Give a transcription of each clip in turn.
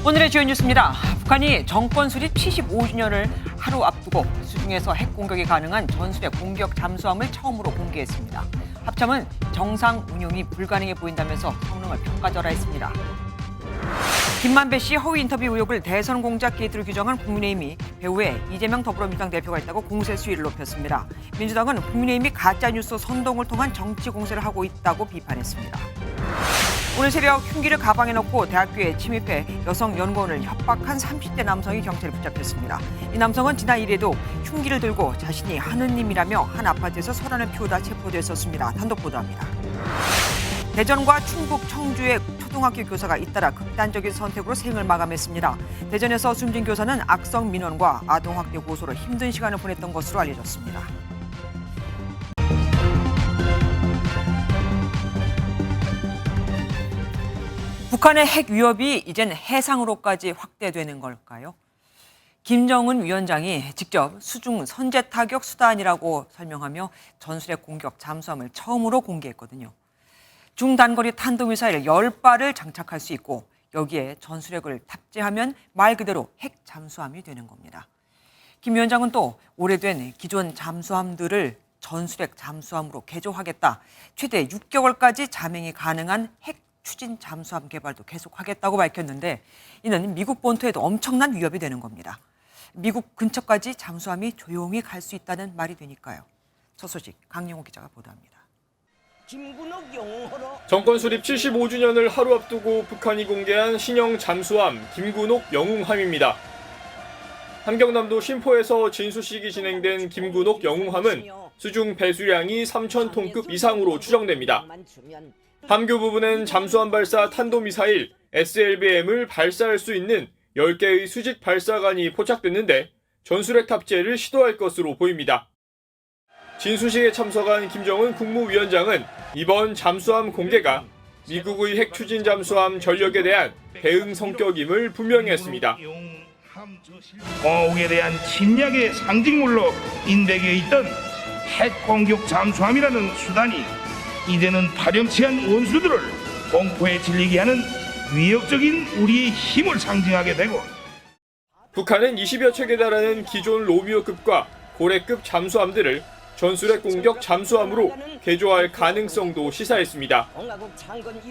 오늘의 주요 뉴스입니다. 북한이 정권 수립 75주년을 하루 앞두고 수중에서 핵 공격이 가능한 전술핵 공격 잠수함을 처음으로 공개했습니다. 합참은 정상 운용이 불가능해 보인다면서 성능을 평가절하했습니다. 김만배 씨 허위 인터뷰 의혹을 대선 공작 게이트로 규정한 국민의힘이 배후에 이재명 더불어민주당 대표가 있다고 공세 수위를 높였습니다. 민주당은 국민의힘이 가짜뉴스 선동을 통한 정치 공세를 하고 있다고 비판했습니다. 오늘 새벽 흉기를 가방에 넣고 대학교에 침입해 여성 연구원을 협박한 30대 남성이 경찰에 붙잡혔습니다. 이 남성은 지난 1일에도 흉기를 들고 자신이 하느님이라며 한 아파트에서 소란을 피우다 체포됐었습니다. 단독 보도합니다. 대전과 충북 청주의 초등학교 교사가 잇따라 극단적인 선택으로 생을 마감했습니다. 대전에서 숨진 교사는 악성 민원과 아동학대 고소로 힘든 시간을 보냈던 것으로 알려졌습니다. 북한의 핵 위협이 이젠 해상으로까지 확대되는 걸까요? 김정은 위원장이 직접 수중 선제 타격 수단이라고 설명하며 전술핵 공격 잠수함을 처음으로 공개했거든요. 중단거리 탄도미사일 10발을 장착할 수 있고 여기에 전술핵을 탑재하면 말 그대로 핵 잠수함이 되는 겁니다. 김 위원장은 또 오래된 기존 잠수함들을 전술핵 잠수함으로 개조하겠다. 최대 6개월까지 잠행이 가능한 핵 추진 잠수함 개발도 계속하겠다고 밝혔는데 이는 미국 본토에도 엄청난 위협이 되는 겁니다. 미국 근처까지 잠수함이 조용히 갈 수 있다는 말이 되니까요. 첫 소식 강영호 기자가 보도합니다. 정권 수립 75주년을 하루 앞두고 북한이 공개한 신형 잠수함 김군옥 영웅함입니다. 함경남도 신포에서 진수식이 진행된 김군옥 영웅함은 수중 배수량이 3,000톤급 이상으로 추정됩니다. 함교 부분엔 잠수함 발사 탄도미사일 SLBM을 발사할 수 있는 10개의 수직 발사관이 포착됐는데 전술핵 탑재를 시도할 것으로 보입니다. 진수식에 참석한 김정은 국무위원장은 이번 잠수함 공개가 미국의 핵 추진 잠수함 전력에 대한 대응 성격임을 분명히 했습니다. 공화국에 대한 침략의 상징물로 인백에 있던 핵 공격 잠수함이라는 수단이 이제는 파렴치한 원수들을 공포에 질리게 하는 위협적인 우리의 힘을 상징하게 되고 북한은 20여 척에 달하는 기존 로미오급과 고래급 잠수함들을 전술핵 공격 잠수함으로 개조할 가능성도 시사했습니다.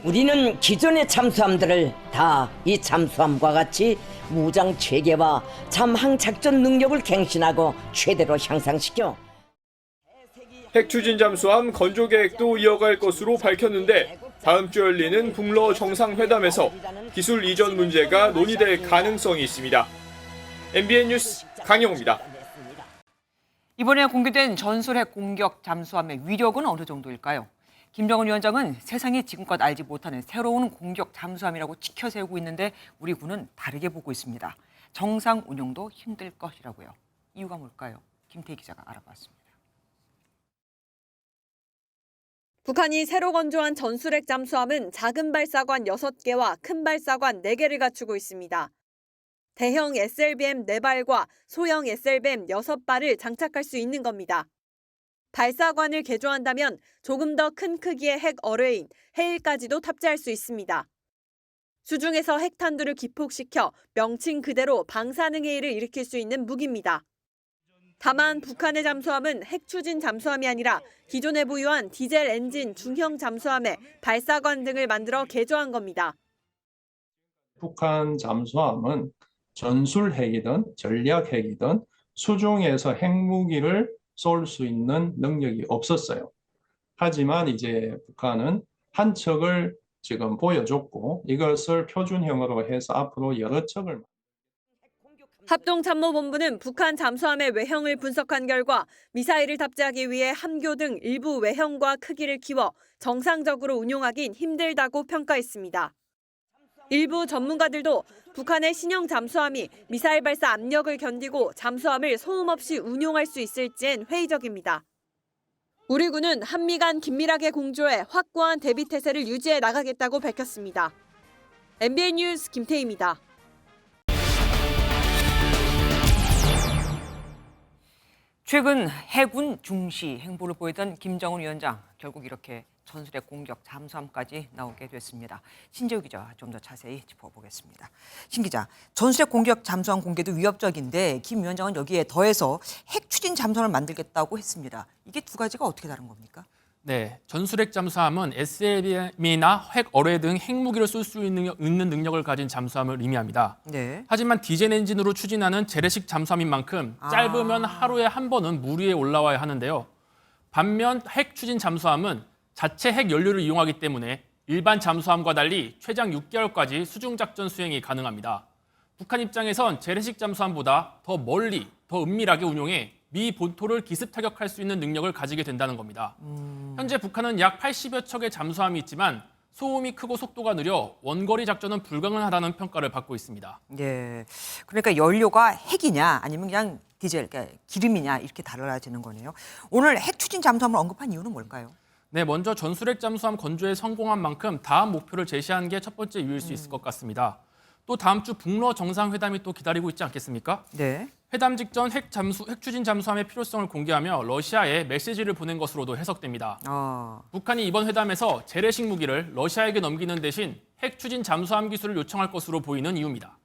우리는 기존의 잠수함들을 다 이 잠수함과 같이 무장 체계와 잠항 작전 능력을 갱신하고 최대로 향상시켜 핵 추진 잠수함 건조 계획도 이어갈 것으로 밝혔는데 다음 주 열리는 북러 정상회담에서 기술 이전 문제가 논의될 가능성이 있습니다. MBN 뉴스 강영호입니다. 이번에 공개된 전술핵 공격 잠수함의 위력은 어느 정도일까요? 김정은 위원장은 세상이 지금껏 알지 못하는 새로운 공격 잠수함이라고 치켜세우고 있는데 우리 군은 다르게 보고 있습니다. 정상 운용도 힘들 것이라고요. 이유가 뭘까요? 김태희 기자가 알아봤습니다. 북한이 새로 건조한 전술핵 잠수함은 작은 발사관 6개와 큰 발사관 4개를 갖추고 있습니다. 대형 SLBM 4발과 소형 SLBM 6발을 장착할 수 있는 겁니다. 발사관을 개조한다면 조금 더 큰 크기의 핵 어뢰인 해일까지도 탑재할 수 있습니다. 수중에서 핵탄두를 기폭시켜 명칭 그대로 방사능 해일을 일으킬 수 있는 무기입니다. 다만 북한의 잠수함은 핵 추진 잠수함이 아니라 기존에 보유한 디젤 엔진 중형 잠수함에 발사관 등을 만들어 개조한 겁니다. 북한 잠수함은 전술핵이든 전략핵이든 수중에서 핵무기를 쏠 수 있는 능력이 없었어요. 하지만 이제 북한은 한 척을 지금 보여줬고 이것을 표준형으로 해서 앞으로 여러 척을 합동참모본부는 북한 잠수함의 외형을 분석한 결과 미사일을 탑재하기 위해 함교 등 일부 외형과 크기를 키워 정상적으로 운용하긴 힘들다고 평가했습니다. 일부 전문가들도 북한의 신형 잠수함이 미사일 발사 압력을 견디고 잠수함을 소음 없이 운용할 수 있을지엔 회의적입니다. 우리 군은 한미 간 긴밀하게 공조해 확고한 대비 태세를 유지해 나가겠다고 밝혔습니다. MBN 뉴스 김태희입니다. 최근 해군 중시 행보를 보이던 김정은 위원장 결국 이렇게 전술의 공격 잠수함까지 나오게 됐습니다. 신재우 기자와 좀 더 자세히 짚어보겠습니다. 신 기자, 전술의 공격 잠수함 공개도 위협적인데 김 위원장은 여기에 더해서 핵 추진 잠수함을 만들겠다고 했습니다. 이게 두 가지가 어떻게 다른 겁니까? 네, 전술핵 잠수함은 SLBM이나 핵 어뢰 등 핵무기를 쏠 수 있는 능력을 가진 잠수함을 의미합니다. 네. 하지만 디젤 엔진으로 추진하는 재래식 잠수함인 만큼 짧으면 하루에 한 번은 물 위에 올라와야 하는데요. 반면 핵 추진 잠수함은 자체 핵 연료를 이용하기 때문에 일반 잠수함과 달리 최장 6개월까지 수중 작전 수행이 가능합니다. 북한 입장에선 재래식 잠수함보다 더 멀리, 더 은밀하게 운용해 미 본토를 기습 타격할 수 있는 능력을 가지게 된다는 겁니다. 현재 북한은 약 80여 척의 잠수함이 있지만 소음이 크고 속도가 느려 원거리 작전은 불가능하다는 평가를 받고 있습니다. 네. 그러니까 연료가 핵이냐 아니면 그냥 디젤, 그러니까 기름이냐 이렇게 달라지는 거네요. 오늘 핵 추진 잠수함을 언급한 이유는 뭘까요? 네, 먼저 전술핵 잠수함 건조에 성공한 만큼 다음 목표를 제시한 게 첫 번째 이유일 수 있을 것 같습니다. 또 다음 주 북러 정상회담이 또 기다리고 있지 않겠습니까? 네. 회담 직전 핵 추진 잠수함의 필요성을 공개하며 러시아에 메시지를 보낸 것으로도 해석됩니다. 북한이 이번 회담에서 재래식 무기를 러시아에게 넘기는 대신 핵 추진 잠수함 기술을 요청할 것으로 보이는 이유입니다.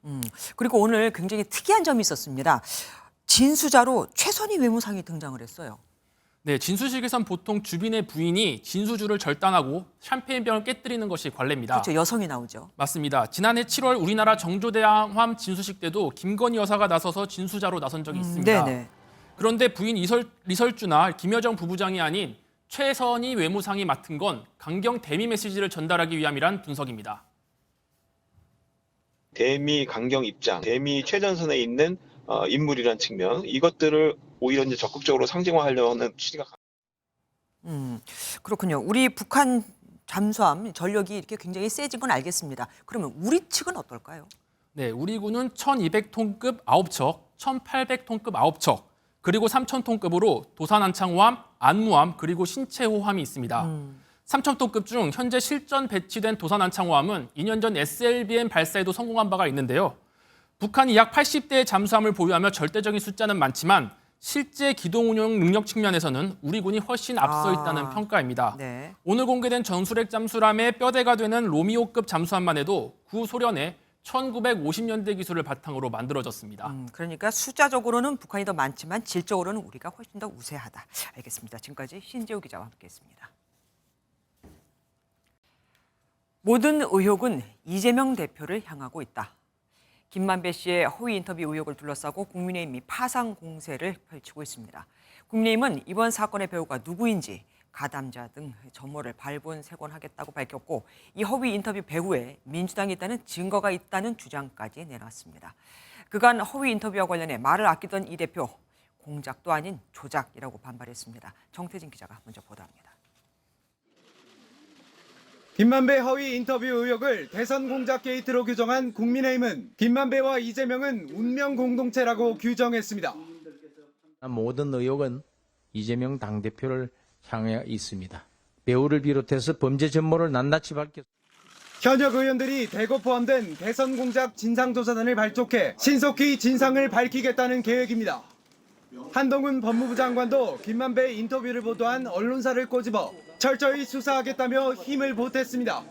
그리고 오늘 굉장히 특이한 점이 있었습니다. 진수자로 최선희 외무상이 등장을 했어요. 네, 진수식에선 보통 주빈의 부인이 진수주를 절단하고 샴페인병을 깨뜨리는 것이 관례입니다. 그렇죠. 여성이 나오죠. 맞습니다. 지난해 7월 우리나라 정조대왕 진수식 때도 김건희 여사가 나서서 진수자로 나선 적이 있습니다. 네네. 그런데 부인 리설주나 김여정 부부장이 아닌 최선희 외무상이 맡은 건 강경 대미 메시지를 전달하기 위함이란 분석입니다. 대미 강경 입장, 대미 최전선에 있는 인물이란 측면, 이것들을 오히려 이제 적극적으로 상징화하려는 취지가. 그렇군요. 우리 북한 잠수함 전력이 이렇게 굉장히 세진 건 알겠습니다. 그러면 우리 측은 어떨까요? 네, 우리 군은 1200톤급 9척, 1800톤급 9척, 그리고 3000톤급으로 도산안창호함, 안무함, 그리고 신체호함이 있습니다. 3000톤급 중 현재 실전 배치된 도산안창호함은 2년 전 SLBM 발사에도 성공한 바가 있는데요. 북한이 약 80대의 잠수함을 보유하며 절대적인 숫자는 많지만 실제 기동 운용 능력 측면에서는 우리 군이 훨씬 앞서 있다는 평가입니다. 네. 오늘 공개된 전술핵 잠수함의 뼈대가 되는 로미오급 잠수함만 해도 구소련의 1950년대 기술을 바탕으로 만들어졌습니다. 그러니까 숫자적으로는 북한이 더 많지만 질적으로는 우리가 훨씬 더 우세하다. 알겠습니다. 지금까지 신재우 기자와 함께했습니다. 모든 의혹은 이재명 대표를 향하고 있다. 김만배 씨의 허위 인터뷰 의혹을 둘러싸고 국민의힘이 파상 공세를 펼치고 있습니다. 국민의힘은 이번 사건의 배우가 누구인지 가담자 등 전모를 발본색원하겠다고 밝혔고 이 허위 인터뷰 배후에 민주당이 있다는 증거가 있다는 주장까지 내놨습니다. 그간 허위 인터뷰와 관련해 말을 아끼던 이 대표, 공작도 아닌 조작이라고 반발했습니다. 정태진 기자가 먼저 보도합니다. 김만배 허위 인터뷰 의혹을 대선 공작 게이트로 규정한 국민의힘은 김만배와 이재명은 운명 공동체라고 규정했습니다. 모든 의혹은 이재명 당대표를 향해 있습니다. 배우를 비롯해서 범죄 전모를 낱낱이 밝혔습니다. 현역 의원들이 대거 포함된 대선 공작 진상조사단을 발족해 신속히 진상을 밝히겠다는 계획입니다. 한동훈 법무부 장관도 김만배 인터뷰를 보도한 언론사를 꼬집어 철저히 수사하겠다며 힘을 보탰습니다.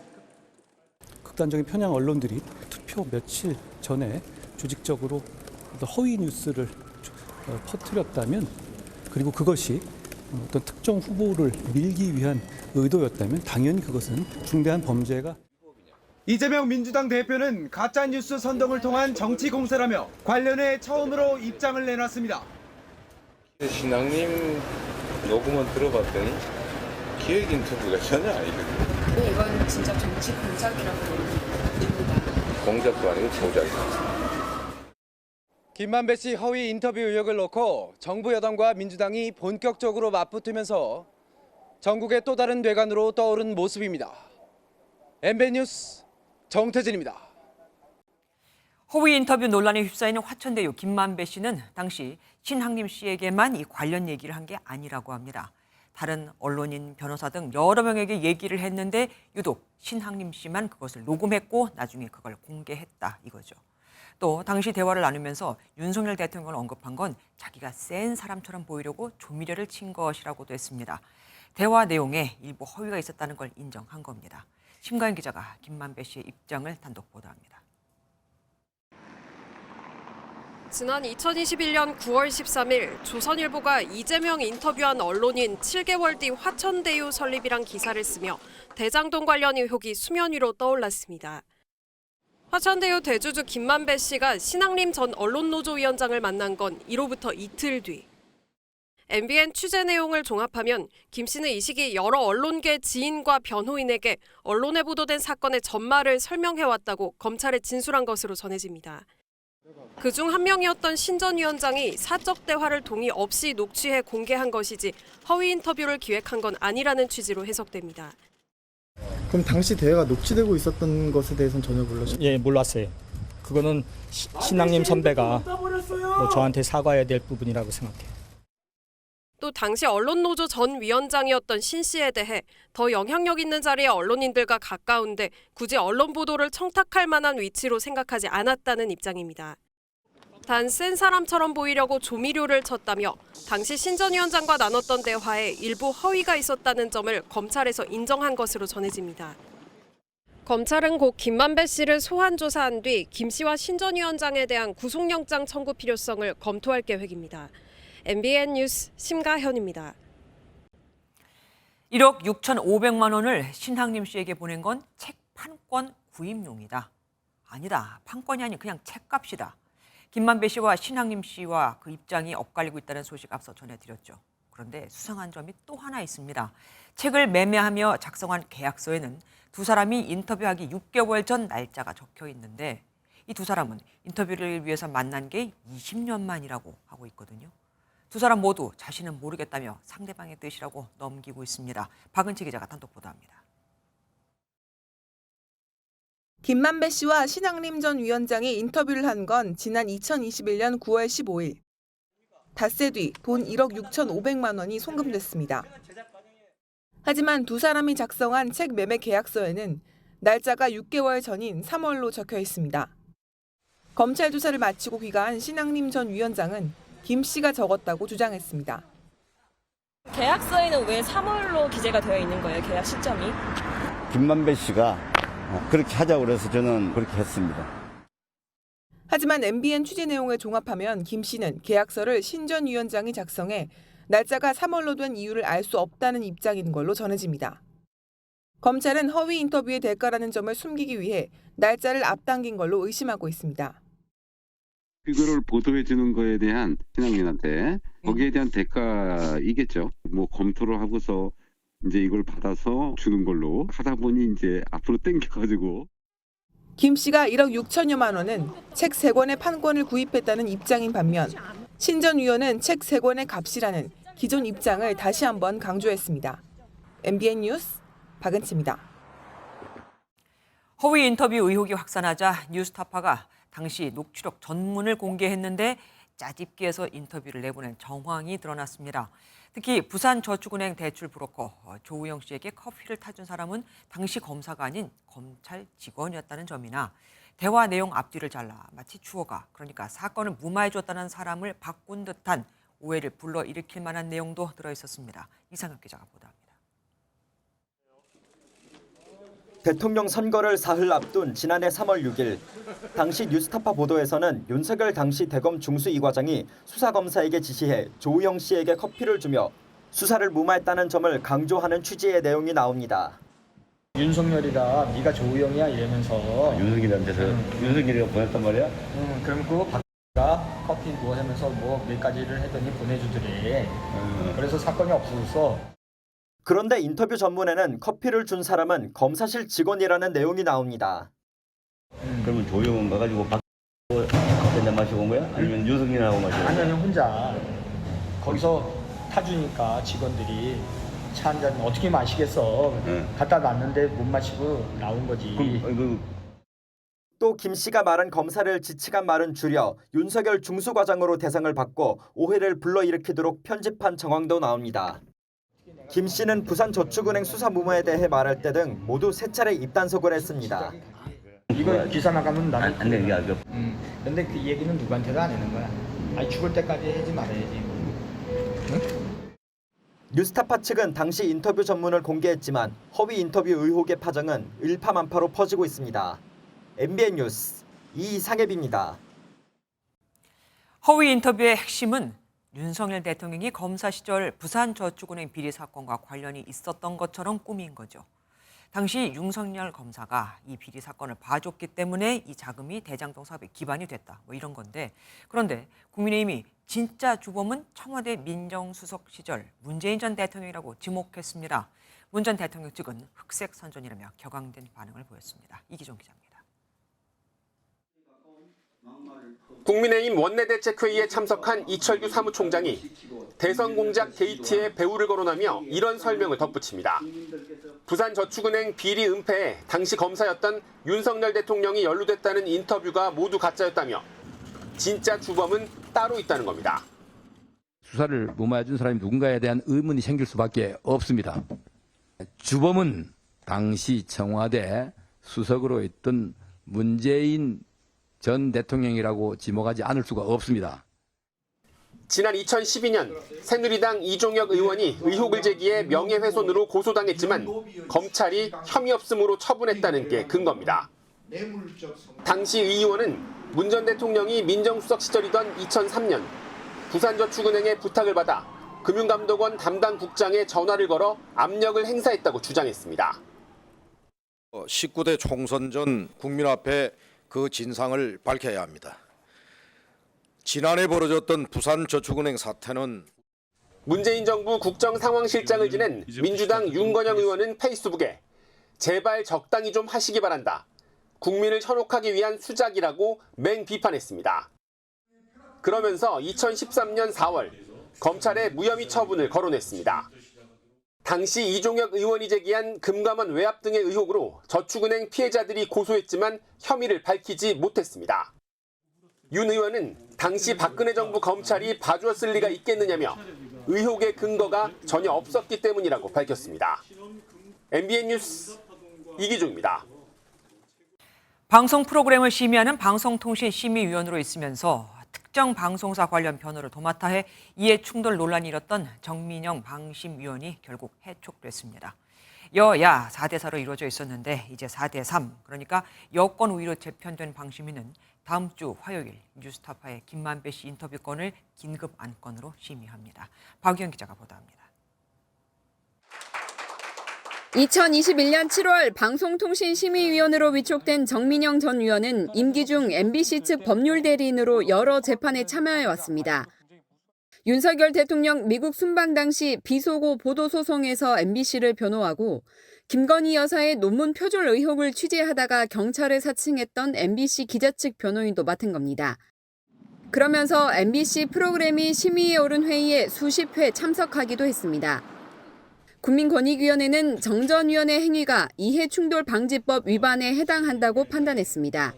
극단적인 편향 언론들이 투표 며칠 전에 조직적으로 허위 뉴스를 퍼뜨렸다면, 그리고 그것이 어떤 특정 후보를 밀기 위한 의도였다면 당연히 그것은 중대한 범죄가. 이재명 민주당 대표는 가짜뉴스 선동을 통한 정치 공세라며 관련해 처음으로 입장을 내놨습니다. 신앙님 녹음은 들어봤더니 기획 인터뷰가 전혀 아니거든요. 네, 이건 진짜 정치 공작이라고 봅니다. 공작도 아니고 조작이다. 김만배 씨 허위 인터뷰 의혹을 놓고 정부 여당과 민주당이 본격적으로 맞붙으면서 전국의 또 다른 뇌관으로 떠오른 모습입니다. MB 뉴스 정태진입니다. 허위 인터뷰 논란에 휩싸이는 화천대유 김만배 씨는 당시 신학림 씨에게만 이 관련 얘기를 한 게 아니라고 합니다. 다른 언론인, 변호사 등 여러 명에게 얘기를 했는데 유독 신학림 씨만 그것을 녹음했고 나중에 그걸 공개했다 이거죠. 또 당시 대화를 나누면서 윤석열 대통령을 언급한 건 자기가 센 사람처럼 보이려고 조미료를 친 것이라고도 했습니다. 대화 내용에 일부 허위가 있었다는 걸 인정한 겁니다. 심가연 기자가 김만배 씨의 입장을 단독 보도합니다. 지난 2021년 9월 13일 조선일보가 이재명 인터뷰한 언론인 7개월 뒤 화천대유 설립이란 기사를 쓰며 대장동 관련 의혹이 수면 위로 떠올랐습니다. 화천대유 대주주 김만배 씨가 신학림 전 언론노조위원장을 만난 건 이로부터 이틀 뒤. MBN 취재 내용을 종합하면 김 씨는 이 시기 여러 언론계 지인과 변호인에게 언론에 보도된 사건의 전말을 설명해왔다고 검찰에 진술한 것으로 전해집니다. 그중 한 명이었던 신 전 위원장이 사적 대화를 동의 없이 녹취해 공개한 것이지 허위 인터뷰를 기획한 건 아니라는 취지로 해석됩니다. 그럼 당시 대화가 녹취되고 있었던 것에 대해서는 전혀 몰랐어요? 예, 몰랐어요. 그거는 신학님 선배가 뭐 저한테 사과해야 될 부분이라고 생각해요. 또 당시 언론노조 전 위원장이었던 신 씨에 대해 더 영향력 있는 자리의 언론인들과 가까운데 굳이 언론 보도를 청탁할 만한 위치로 생각하지 않았다는 입장입니다. 단 센 사람처럼 보이려고 조미료를 쳤다며 당시 신 전 위원장과 나눴던 대화에 일부 허위가 있었다는 점을 검찰에서 인정한 것으로 전해집니다. 검찰은 곧 김만배 씨를 소환 조사한 뒤 김 씨와 신 전 위원장에 대한 구속영장 청구 필요성을 검토할 계획입니다. MBN 뉴스 심가현입니다. 1억 6,500만 원을 신학림 씨에게 보낸 건 책 판권 구입용이다. 아니다. 판권이 아닌 그냥 책값이다. 김만배 씨와 신학림 씨와 그 입장이 엇갈리고 있다는 소식 앞서 전해드렸죠. 그런데 수상한 점이 또 하나 있습니다. 책을 매매하며 작성한 계약서에는 두 사람이 인터뷰하기 6개월 전 날짜가 적혀 있는데 이 두 사람은 인터뷰를 위해서 만난 게 20년 만이라고 하고 있거든요. 두 사람 모두 자신은 모르겠다며 상대방의 뜻이라고 넘기고 있습니다. 박은채 기자가 단독 보도합니다. 김만배 씨와 신학림 전 위원장이 인터뷰를 한 건 지난 2021년 9월 15일. 닷새 뒤 돈 1억 6,500만 원이 송금됐습니다. 하지만 두 사람이 작성한 책 매매 계약서에는 날짜가 6개월 전인 3월로 적혀 있습니다. 검찰 조사를 마치고 귀가한 신학림 전 위원장은 김 씨가 적었다고 주장했습니다. 계약서에는 왜 3월로 기재가 되어 있는 거예요, 계약 시점이? 김만배 씨가 그렇게 하자고 그래서 저는 그렇게 했습니다. 하지만 MBN 취재 내용을 종합하면 김 씨는 계약서를 신 전 위원장이 작성해 날짜가 3월로 된 이유를 알 수 없다는 입장인 걸로 전해집니다. 검찰은 허위 인터뷰의 대가라는 점을 숨기기 위해 날짜를 앞당긴 걸로 의심하고 있습니다. 그거를 보도해 주는 거에 대한 신학님한테 거기에 대한 대가이겠죠. 뭐 검토를 하고서 이제 이걸 받아서 주는 걸로 하다 보니 이제 앞으로 땡겨가지고. 김 씨가 1억 6천여만 원은 책 3권의 판권을 구입했다는 입장인 반면 신 전 위원은 책 3권의 값이라는 기존 입장을 다시 한번 강조했습니다. MBN 뉴스 박은치입니다. 허위 인터뷰 의혹이 확산하자 뉴스타파가 당시 녹취록 전문을 공개했는데 짜집기해서 인터뷰를 내보낸 정황이 드러났습니다. 특히 부산저축은행 대출 브로커 조우영 씨에게 커피를 타준 사람은 당시 검사가 아닌 검찰 직원이었다는 점이나 대화 내용 앞뒤를 잘라 마치 주어가 그러니까 사건을 무마해줬다는 사람을 바꾼 듯한 오해를 불러일으킬 만한 내용도 들어있었습니다. 이상혁 기자가 보도합니다. 대통령 선거를 사흘 앞둔 지난해 3월 6일 당시 뉴스타파 보도에서는 윤석열 당시 대검 중수 이과장이 수사검사에게 지시해 조우영 씨에게 커피를 주며 수사를 무마했다는 점을 강조하는 취지의 내용이 나옵니다. 윤석열이가 네가 조우영이야 이러면서 윤석열한테서 윤석열이가 보냈단 말이야? 그럼 그 박가 커피 뭐 하면서 뭐 몇 가지를 했더니 보내주더래. 그래서 사건이 없어졌어. 그런데 인터뷰 전문에는 커피를 준 사람은 검사실 직원이라는 내용이 나옵니다. 그러면 조용은 가가지고 한잔 마시고 온 거야? 아니면 윤석열하고 마시고 온 거야? 아니면 혼자 거기서 타주니까 직원들이 차 한 잔 어떻게 마시겠어. 갖다 놨는데 못 마시고 나온 거지. 또 김 씨가 말한 검사를 지칭한 말은 줄여 윤석열 중수과장으로 대상을 받고 오해를 불러일으키도록 편집한 정황도 나옵니다. 김 씨는 부산저축은행 수사 무마에 대해 말할 때 등 모두 3차례 입단속을 했습니다. 이거 기사 나가면 나는 안 돼, 이거. 근데 그 얘기는 누구한테도 안 하는 거야. 아니 죽을 때까지 하지 말아야지. 응? 뉴스타파 측은 당시 인터뷰 전문을 공개했지만 허위 인터뷰 의혹의 파장은 일파만파로 퍼지고 있습니다. MBN 뉴스 이상엽입니다. 허위 인터뷰의 핵심은 윤석열 대통령이 검사 시절 부산저축은행 비리 사건과 관련이 있었던 것처럼 꾸민 거죠. 당시 윤석열 검사가 이 비리 사건을 봐줬기 때문에 이 자금이 대장동 사업의 기반이 됐다. 뭐 이런 건데, 그런데 국민의힘이 진짜 주범은 청와대 민정수석 시절 문재인 전 대통령이라고 지목했습니다. 문 전 대통령 측은 흑색 선전이라며 격앙된 반응을 보였습니다. 이기종 기자입니다. 국민의힘 원내대책회의에 참석한 이철규 사무총장이 대선 공작 게이트에 배후를 거론하며 이런 설명을 덧붙입니다. 부산저축은행 비리 은폐에 당시 검사였던 윤석열 대통령이 연루됐다는 인터뷰가 모두 가짜였다며 진짜 주범은 따로 있다는 겁니다. 수사를 무마해준 사람이 누군가에 대한 의문이 생길 수밖에 없습니다. 주범은 당시 청와대 수석으로 있던 문재인 전 대통령이라고 지목하지 않을 수가 없습니다. 지난 2012년 새누리당 이종혁 의원이 의혹을 제기해 명예훼손으로 고소당했지만 검찰이 혐의 없음으로 처분했다는 게 근거입니다. 당시 의 의원은 문 전 대통령이 민정수석 시절이던 2003년 부산저축은행의 부탁을 받아 금융감독원 담당 국장에 전화를 걸어 압력을 행사했다고 주장했습니다. 19대 총선 전 국민 앞에 그 진상을 밝혀야 합니다. 지난해 벌어졌던 부산저축은행 사태는 문재인 정부 국정상황실장을 지낸 민주당 윤건영 의원은 페이스북에 제발 적당히 좀 하시기 바란다. 국민을 현혹하기 위한 수작이라고 맹비판했습니다. 그러면서 2013년 4월 검찰에 무혐의 처분을 거론했습니다. 당시 이종혁 의원이 제기한 금감원 외압 등의 의혹으로 저축은행 피해자들이 고소했지만 혐의를 밝히지 못했습니다. 윤 의원은 당시 박근혜 정부 검찰이 봐주었을 리가 있겠느냐며 의혹의 근거가 전혀 없었기 때문이라고 밝혔습니다. MBN 뉴스 이기종입니다. 방송 프로그램을 심의하는 방송통신심의위원으로 있으면서 특정 방송사 관련 변호를 도맡아 해 이해 충돌 논란이 일었던 정민영 방심위원이 결국 해촉됐습니다. 여야 4대4로 이루어져 있었는데 이제 4대3, 그러니까 여권 우위로 재편된 방심위는 다음 주 화요일 뉴스타파의 김만배 씨 인터뷰 건을 긴급 안건으로 심의합니다. 박유현 기자가 보도합니다. 2021년 7월 방송통신심의위원으로 위촉된 정민영 전 위원은 임기 중 MBC 측 법률 대리인으로 여러 재판에 참여해왔습니다. 윤석열 대통령 미국 순방 당시 비속어 보도 소송에서 MBC를 변호하고 김건희 여사의 논문 표절 의혹을 취재하다가 경찰에 사칭했던 MBC 기자 측 변호인도 맡은 겁니다. 그러면서 MBC 프로그램이 심의에 오른 회의에 수십 회 참석하기도 했습니다. 국민권익위원회는 정 전 위원의 행위가 이해충돌방지법 위반에 해당한다고 판단했습니다.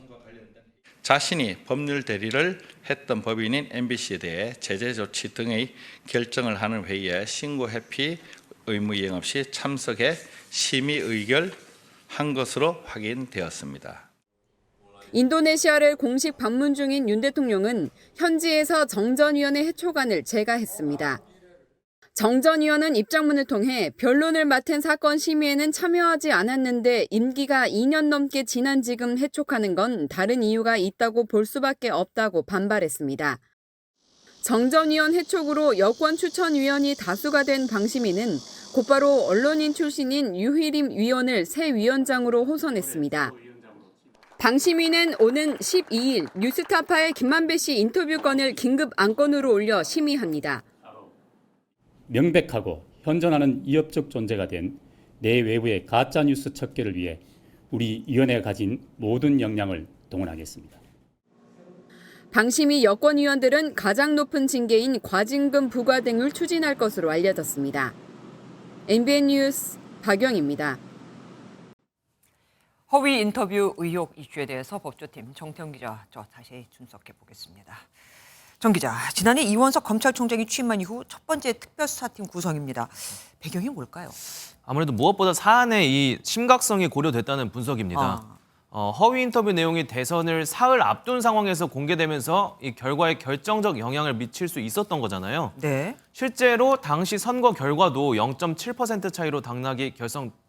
자신이 법률 대리를 했던 법인인 MBC에 대해 제재 조치 등의 결정을 하는 회의에 신고 회피 의무 이행 없이 참석해 심의 의결한 것으로 확인되었습니다. 인도네시아를 공식 방문 중인 윤 대통령은 현지에서 정 전 위원의 해촉안을 제가했습니다. 정 전 위원은 입장문을 통해 변론을 맡은 사건 심의에는 참여하지 않았는데 임기가 2년 넘게 지난 지금 해촉하는 건 다른 이유가 있다고 볼 수밖에 없다고 반발했습니다. 정 전 위원 해촉으로 여권 추천위원이 다수가 된 방심위는 곧바로 언론인 출신인 유희림 위원을 새 위원장으로 호선했습니다. 방심위는 오는 12일 뉴스타파의 김만배 씨 인터뷰 건을 긴급 안건으로 올려 심의합니다. 명백하고 현존하는 위협적 존재가 된 내외부의 가짜뉴스 척결을 위해 우리 위원회가 가진 모든 역량을 동원하겠습니다. 방심위 여권위원들은 가장 높은 징계인 과징금 부과 등을 추진할 것으로 알려졌습니다. MBN 뉴스 박영입니다. 허위 인터뷰 의혹 이슈에 대해서 법조팀 정태훈 기자 다시 분석해 보겠습니다. 정 기자, 지난해 이원석 검찰총장이 취임한 이후 첫 번째 특별수사팀 구성입니다. 배경이 뭘까요? 아무래도 무엇보다 사안의 이 심각성이 고려됐다는 분석입니다. 허위 인터뷰 내용이 대선을 사흘 앞둔 상황에서 공개되면서 이 결과에 결정적 영향을 미칠 수 있었던 거잖아요. 네. 실제로 당시 선거 결과도 0.7% 차이로 당락이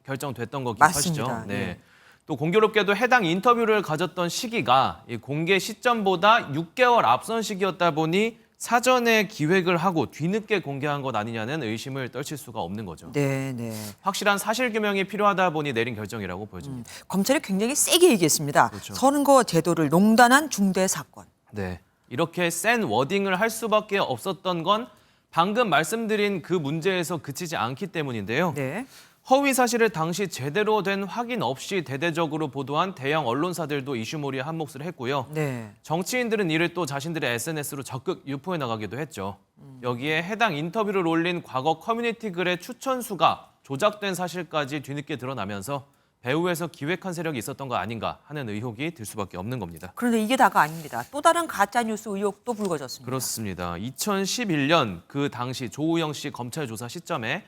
결정됐던 거 기억하시죠? 맞습니다. 네. 예. 또 공교롭게도 해당 인터뷰를 가졌던 시기가 이 공개 시점보다 6개월 앞선 시기였다 보니 사전에 기획을 하고 뒤늦게 공개한 것 아니냐는 의심을 떨칠 수가 없는 거죠. 네, 네. 확실한 사실규명이 필요하다 보니 내린 결정이라고 보여집니다. 검찰이 굉장히 세게 얘기했습니다. 그렇죠. 선거 제도를 농단한 중대 사건. 네, 이렇게 센 워딩을 할 수밖에 없었던 건 방금 말씀드린 그 문제에서 그치지 않기 때문인데요. 네. 허위 사실을 당시 제대로 된 확인 없이 대대적으로 보도한 대형 언론사들도 이슈몰이에 한 몫을 했고요. 네. 정치인들은 이를 또 자신들의 SNS로 적극 유포해 나가기도 했죠. 여기에 해당 인터뷰를 올린 과거 커뮤니티 글의 추천수가 조작된 사실까지 뒤늦게 드러나면서 배후에서 기획한 세력이 있었던 거 아닌가 하는 의혹이 들 수밖에 없는 겁니다. 그런데 이게 다가 아닙니다. 또 다른 가짜뉴스 의혹도 불거졌습니다. 그렇습니다. 2011년 그 당시 조우영 씨 검찰 조사 시점에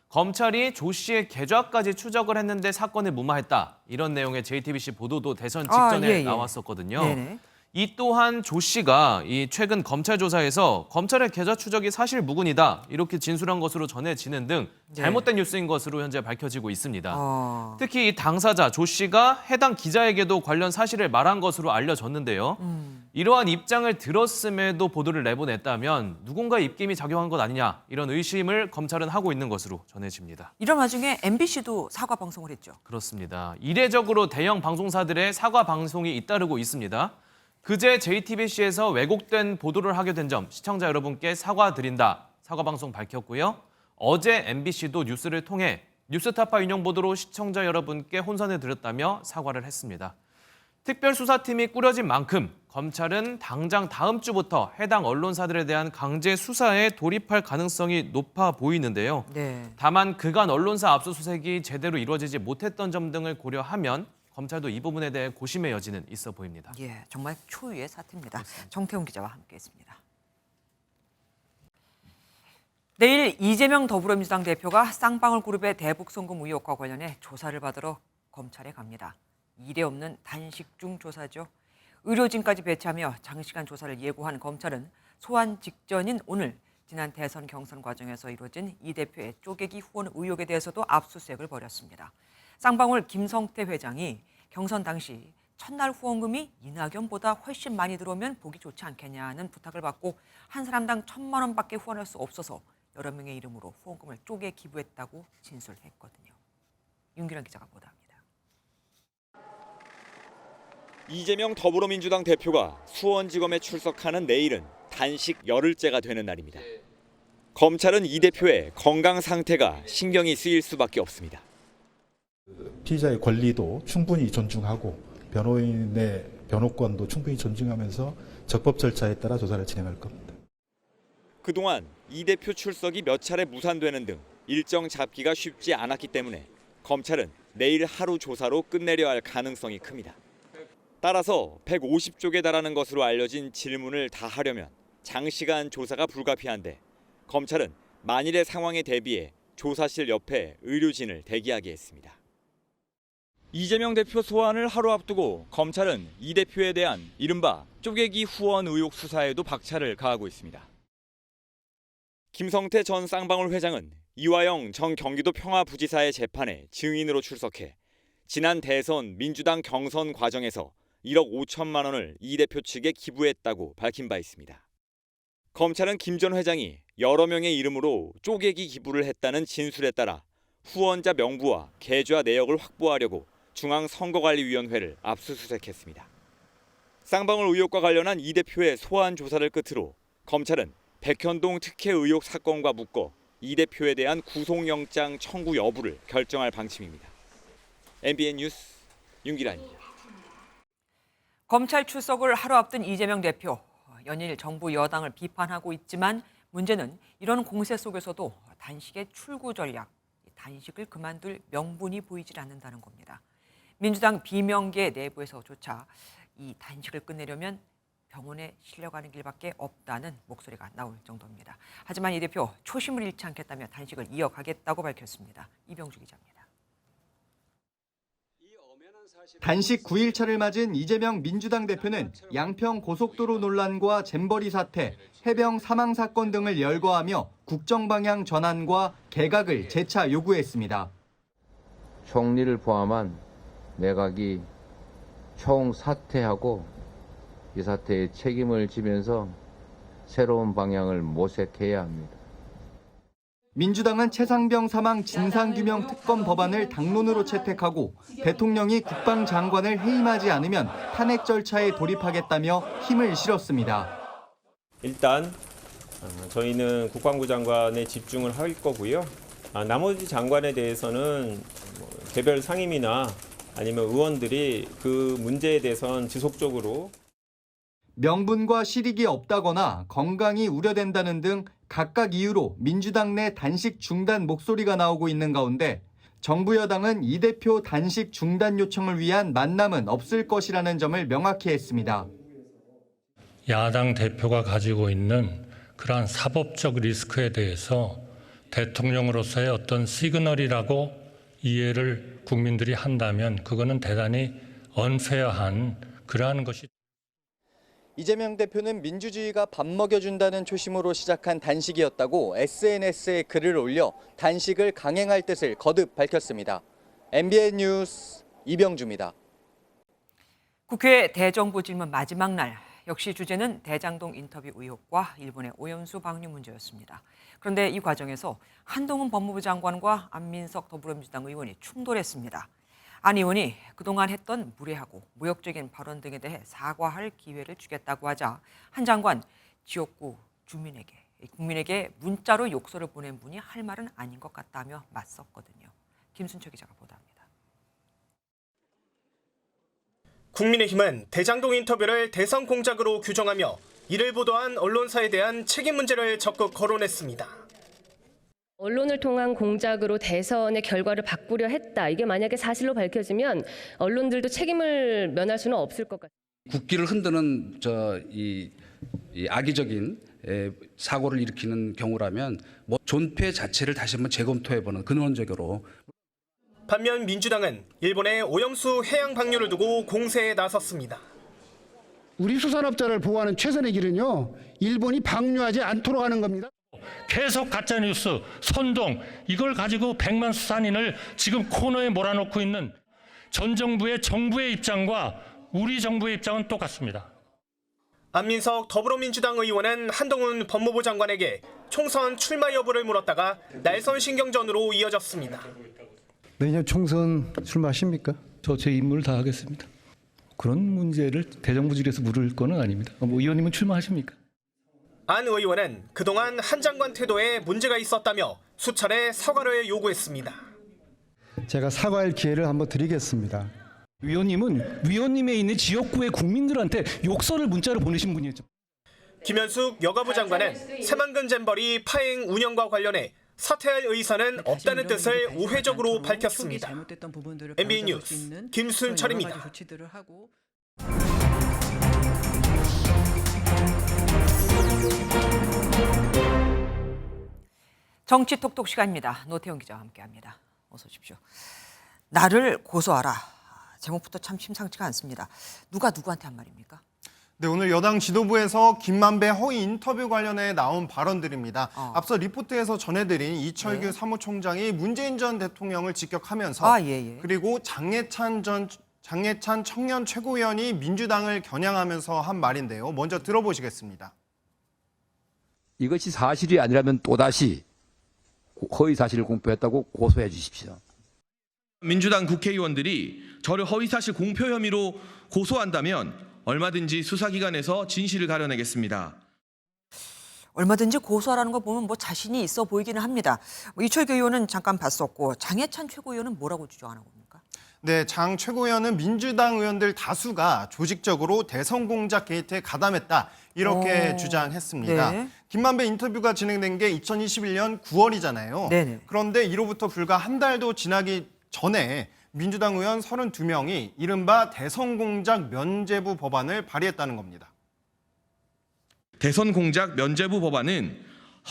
검찰이 조 씨의 계좌까지 추적을 했는데 사건을 무마했다. 이런 내용의 JTBC 보도도 대선 직전에 나왔었거든요. 네네. 이 또한 조 씨가 이 최근 검찰 조사에서 검찰의 계좌 추적이 사실 무근이다. 이렇게 진술한 것으로 전해지는 등 잘못된 뉴스인 것으로 현재 밝혀지고 있습니다. 특히 이 당사자 조 씨가 해당 기자에게도 관련 사실을 말한 것으로 알려졌는데요. 이러한 입장을 들었음에도 보도를 내보냈다면 누군가 입김이 작용한 것 아니냐 이런 의심을 검찰은 하고 있는 것으로 전해집니다. 이런 와중에 MBC도 사과 방송을 했죠. 그렇습니다. 이례적으로 대형 방송사들의 사과 방송이 잇따르고 있습니다. 그제 JTBC에서 왜곡된 보도를 하게 된 점 시청자 여러분께 사과드린다. 사과 방송 밝혔고요. 어제 MBC도 뉴스를 통해 뉴스타파 인용 보도로 시청자 여러분께 혼선을 드렸다며 사과를 했습니다. 특별수사팀이 꾸려진 만큼 검찰은 당장 다음 주부터 해당 언론사들에 대한 강제 수사에 돌입할 가능성이 높아 보이는데요. 네. 다만 그간 언론사 압수수색이 제대로 이루어지지 못했던 점 등을 고려하면 검찰도 이 부분에 대해 고심의 여지는 있어 보입니다. 예, 정말 초유의 사태입니다. 정태훈 기자와 함께했습니다. 내일 이재명 더불어민주당 대표가 쌍방울 그룹의 대북 송금 의혹과 관련해 조사를 받으러 검찰에 갑니다. 이례 없는 단식중 조사죠. 의료진까지 배치하며 장시간 조사를 예고한 검찰은 소환 직전인 오늘 지난 대선 경선 과정에서 이루어진 이 대표의 쪼개기 후원 의혹에 대해서도 압수수색을 벌였습니다. 쌍방울 김성태 회장이 경선 당시 첫날 후원금이 이낙연보다 훨씬 많이 들어오면 보기 좋지 않겠냐는 부탁을 받고 한 사람당 1,000만 원밖에 후원할 수 없어서 여러 명의 이름으로 후원금을 쪼개 기부했다고 진술했거든요. 윤기란 기자가 보도합니다. 이재명 더불어민주당 대표가 수원지검에 출석하는 내일은 단식 열흘째가 되는 날입니다. 검찰은 이 대표의 건강 상태가 신경이 쓰일 수밖에 없습니다. 피의자의 권리도 충분히 존중하고 변호인의 변호권도 충분히 존중하면서 적법 절차에 따라 조사를 진행할 겁니다. 그동안 이 대표 출석이 몇 차례 무산되는 등 일정 잡기가 쉽지 않았기 때문에 검찰은 내일 하루 조사로 끝내려 할 가능성이 큽니다. 따라서 150쪽에 달하는 것으로 알려진 질문을 다 하려면 장시간 조사가 불가피한데 검찰은 만일의 상황에 대비해 조사실 옆에 의료진을 대기하게 했습니다. 이재명 대표 소환을 하루 앞두고 검찰은 이 대표에 대한 이른바 쪼개기 후원 의혹 수사에도 박차를 가하고 있습니다. 김성태 전 쌍방울 회장은 이화영 전 경기도 평화부지사의 재판에 증인으로 출석해 지난 대선 민주당 경선 과정에서 1억 5천만 원을 이 대표 측에 기부했다고 밝힌 바 있습니다. 검찰은 김 전 회장이 여러 명의 이름으로 쪼개기 기부를 했다는 진술에 따라 후원자 명부와 계좌 내역을 확보하려고 중앙선거관리위원회를 압수수색했습니다. 쌍방울 의혹과 관련한 이 대표의 소환 조사를 끝으로 검찰은 백현동 특혜 의혹 사건과 묶어 이 대표에 대한 구속영장 청구 여부를 결정할 방침입니다. MBN 뉴스 윤기란입니다. 검찰 출석을 하루 앞둔 이재명 대표. 연일 정부 여당을 비판하고 있지만 문제는 이런 공세 속에서도 단식의 출구 전략, 단식을 그만둘 명분이 보이질 않는다는 겁니다. 민주당 비명계 내부에서조차 이 단식을 끝내려면 병원에 실려가는 길밖에 없다는 목소리가 나올 정도입니다. 하지만 이 대표 초심을 잃지 않겠다며 단식을 이어가겠다고 밝혔습니다. 이병주 기자입니다. 단식 9일차를 맞은 이재명 민주당 대표는 양평 고속도로 논란과 잼버리 사태, 해병 사망 사건 등을 열거하며 국정 방향 전환과 개각을 재차 요구했습니다. 총리를 포함한 내각이 총사퇴하고 이 사태에 책임을 지면서 새로운 방향을 모색해야 합니다. 민주당은 최상병 사망 진상규명 특검 법안을 당론으로 채택하고 대통령이 국방장관을 해임하지 않으면 탄핵 절차에 돌입하겠다며 힘을 실었습니다. 일단 저희는 국방부 장관에 집중을 할 거고요. 나머지 장관에 대해서는 개별 상임이나 아니면 의원들이 그 문제에 대해서는 지속적으로 명분과 실익이 없다거나 건강이 우려된다는 등 각각 이유로 민주당 내 단식 중단 목소리가 나오고 있는 가운데 정부 여당은 이 대표 단식 중단 요청을 위한 만남은 없을 것이라는 점을 명확히 했습니다. 야당 대표가 가지고 있는 그러한 사법적 리스크에 대해서 대통령으로서의 어떤 시그널이라고 이해를 국민들이 한다면 그거는 대단히 언페어한 그러한 것이. 이재명 대표는 민주주의가 밥 먹여준다는 초심으로 시작한 단식이었다고 SNS에 글을 올려 단식을 강행할 뜻을 거듭 밝혔습니다. MBN 뉴스 이병주입니다. 국회 대정부 질문 마지막 날 역시 주제는 대장동 인터뷰 의혹과 일본의 오염수 방류 문제였습니다. 그런데 이 과정에서 한동훈 법무부 장관과 안민석 더불어민주당 의원이 충돌했습니다. 안 의원이 그동안 했던 무례하고 모욕적인 발언 등에 대해 사과할 기회를 주겠다고 하자 한 장관 지역구 주민에게 국민에게 문자로 욕설을 보낸 분이 할 말은 아닌 것 같다며 맞섰거든요. 김순철 기자가 보도합니다. 국민의힘은 대장동 인터뷰를 대선 공작으로 규정하며 이를 보도한 언론사에 대한 책임 문제를 적극 거론했습니다. 언론을 통한 공작으로 대선의 결과를 바꾸려 했다. 이게 만약에 사실로 밝혀지면 언론들도 책임을 면할 수는 없을 것 같아요. 국기를 흔드는 이 악의적인 사고를 일으키는 경우라면 존폐 자체를 다시 한번 재검토해보는 근원적으로. 반면 민주당은 일본의 오염수 해양 방류를 두고 공세에 나섰습니다. 우리 수산업자를 보호하는 최선의 길은요, 일본이 방류하지 않도록 하는 겁니다. 계속 가짜뉴스, 선동 이걸 가지고 100만 수산인을 지금 코너에 몰아넣고 있는 전 정부의 입장과 우리 정부의 입장은 똑같습니다. 안민석 더불어민주당 의원은 한동훈 법무부 장관에게 총선 출마 여부를 물었다가 날선 신경전으로 이어졌습니다. 내년 총선 출마하십니까? 저 제 임무를 다하겠습니다. 그런 문제를 대정부질에서 물을 거는 아닙니다. 의원님은 출마하십니까? 안 의원은 그동안 한 장관 태도에 문제가 있었다며 수차례 사과를 요구했습니다. 제가 사과할 기회를 한번 드리겠습니다. 위원님은 위원님에 있는 지역구의 국민들한테 욕설을 문자로 보내신 분이었죠. 김현숙 여가부 장관은 새만금 잼버리 파행 운영과 관련해 사퇴할 의사는 없다는 뜻을 우회적으로 밝혔습니다. MBN 뉴스 김순철입니다. 정치 톡톡 시간입니다. 노태영 기자와 함께합니다. 어서 오십시오. 나를 고소하라. 제목부터 참 심상치가 않습니다. 누가 누구한테 한 말입니까? 네, 오늘 여당 지도부에서 김만배 허위 인터뷰 관련해 나온 발언들입니다. 앞서 리포트에서 전해드린 이철규 사무총장이 문재인 전 대통령을 직격하면서 그리고 장예찬 청년 최고위원이 민주당을 겨냥하면서 한 말인데요. 먼저 들어보시겠습니다. 이것이 사실이 아니라면 또다시 허위 사실을 공표했다고 고소해 주십시오. 민주당 국회의원들이 저를 허위사실 공표 혐의로 고소한다면 얼마든지 수사기관에서 진실을 가려내겠습니다. 얼마든지 고소하라는 거 보면 자신이 있어 보이기는 합니다. 이철규 의원은 잠깐 봤었고 장예찬 최고위원은 뭐라고 주장하는 겁니까? 네, 장 최고위원은 민주당 의원들 다수가 조직적으로 대선 공작 게이트에 가담했다 이렇게 주장했습니다. 네. 김만배 인터뷰가 진행된 게 2021년 9월이잖아요. 네네. 그런데 이로부터 불과 한 달도 지나기 전에 민주당 의원 32명이 이른바 대선 공작 면제부 법안을 발의했다는 겁니다. 대선 공작 면제부 법안은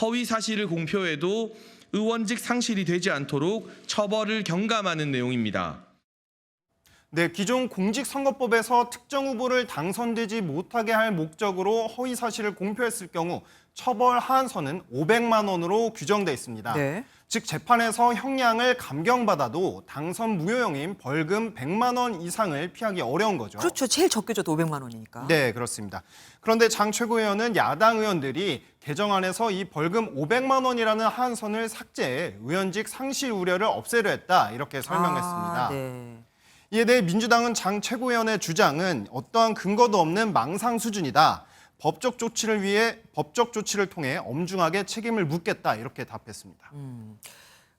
허위 사실을 공표해도 의원직 상실이 되지 않도록 처벌을 경감하는 내용입니다. 네, 기존 공직선거법에서 특정 후보를 당선되지 못하게 할 목적으로 허위 사실을 공표했을 경우 처벌 하한선은 500만 원으로 규정돼 있습니다. 네. 즉 재판에서 형량을 감경받아도 당선 무효형인 벌금 100만 원 이상을 피하기 어려운 거죠. 그렇죠. 제일 적게 줘도 500만 원이니까. 네, 그렇습니다. 그런데 장 최고위원은 야당 의원들이 개정안에서 이 벌금 500만 원이라는 하한선을 삭제해 의원직 상실 우려를 없애려 했다 이렇게 설명했습니다. 네. 이에 대해 민주당은 장 최고위원의 주장은 어떠한 근거도 없는 망상 수준이다. 법적 조치를 통해 엄중하게 책임을 묻겠다 이렇게 답했습니다.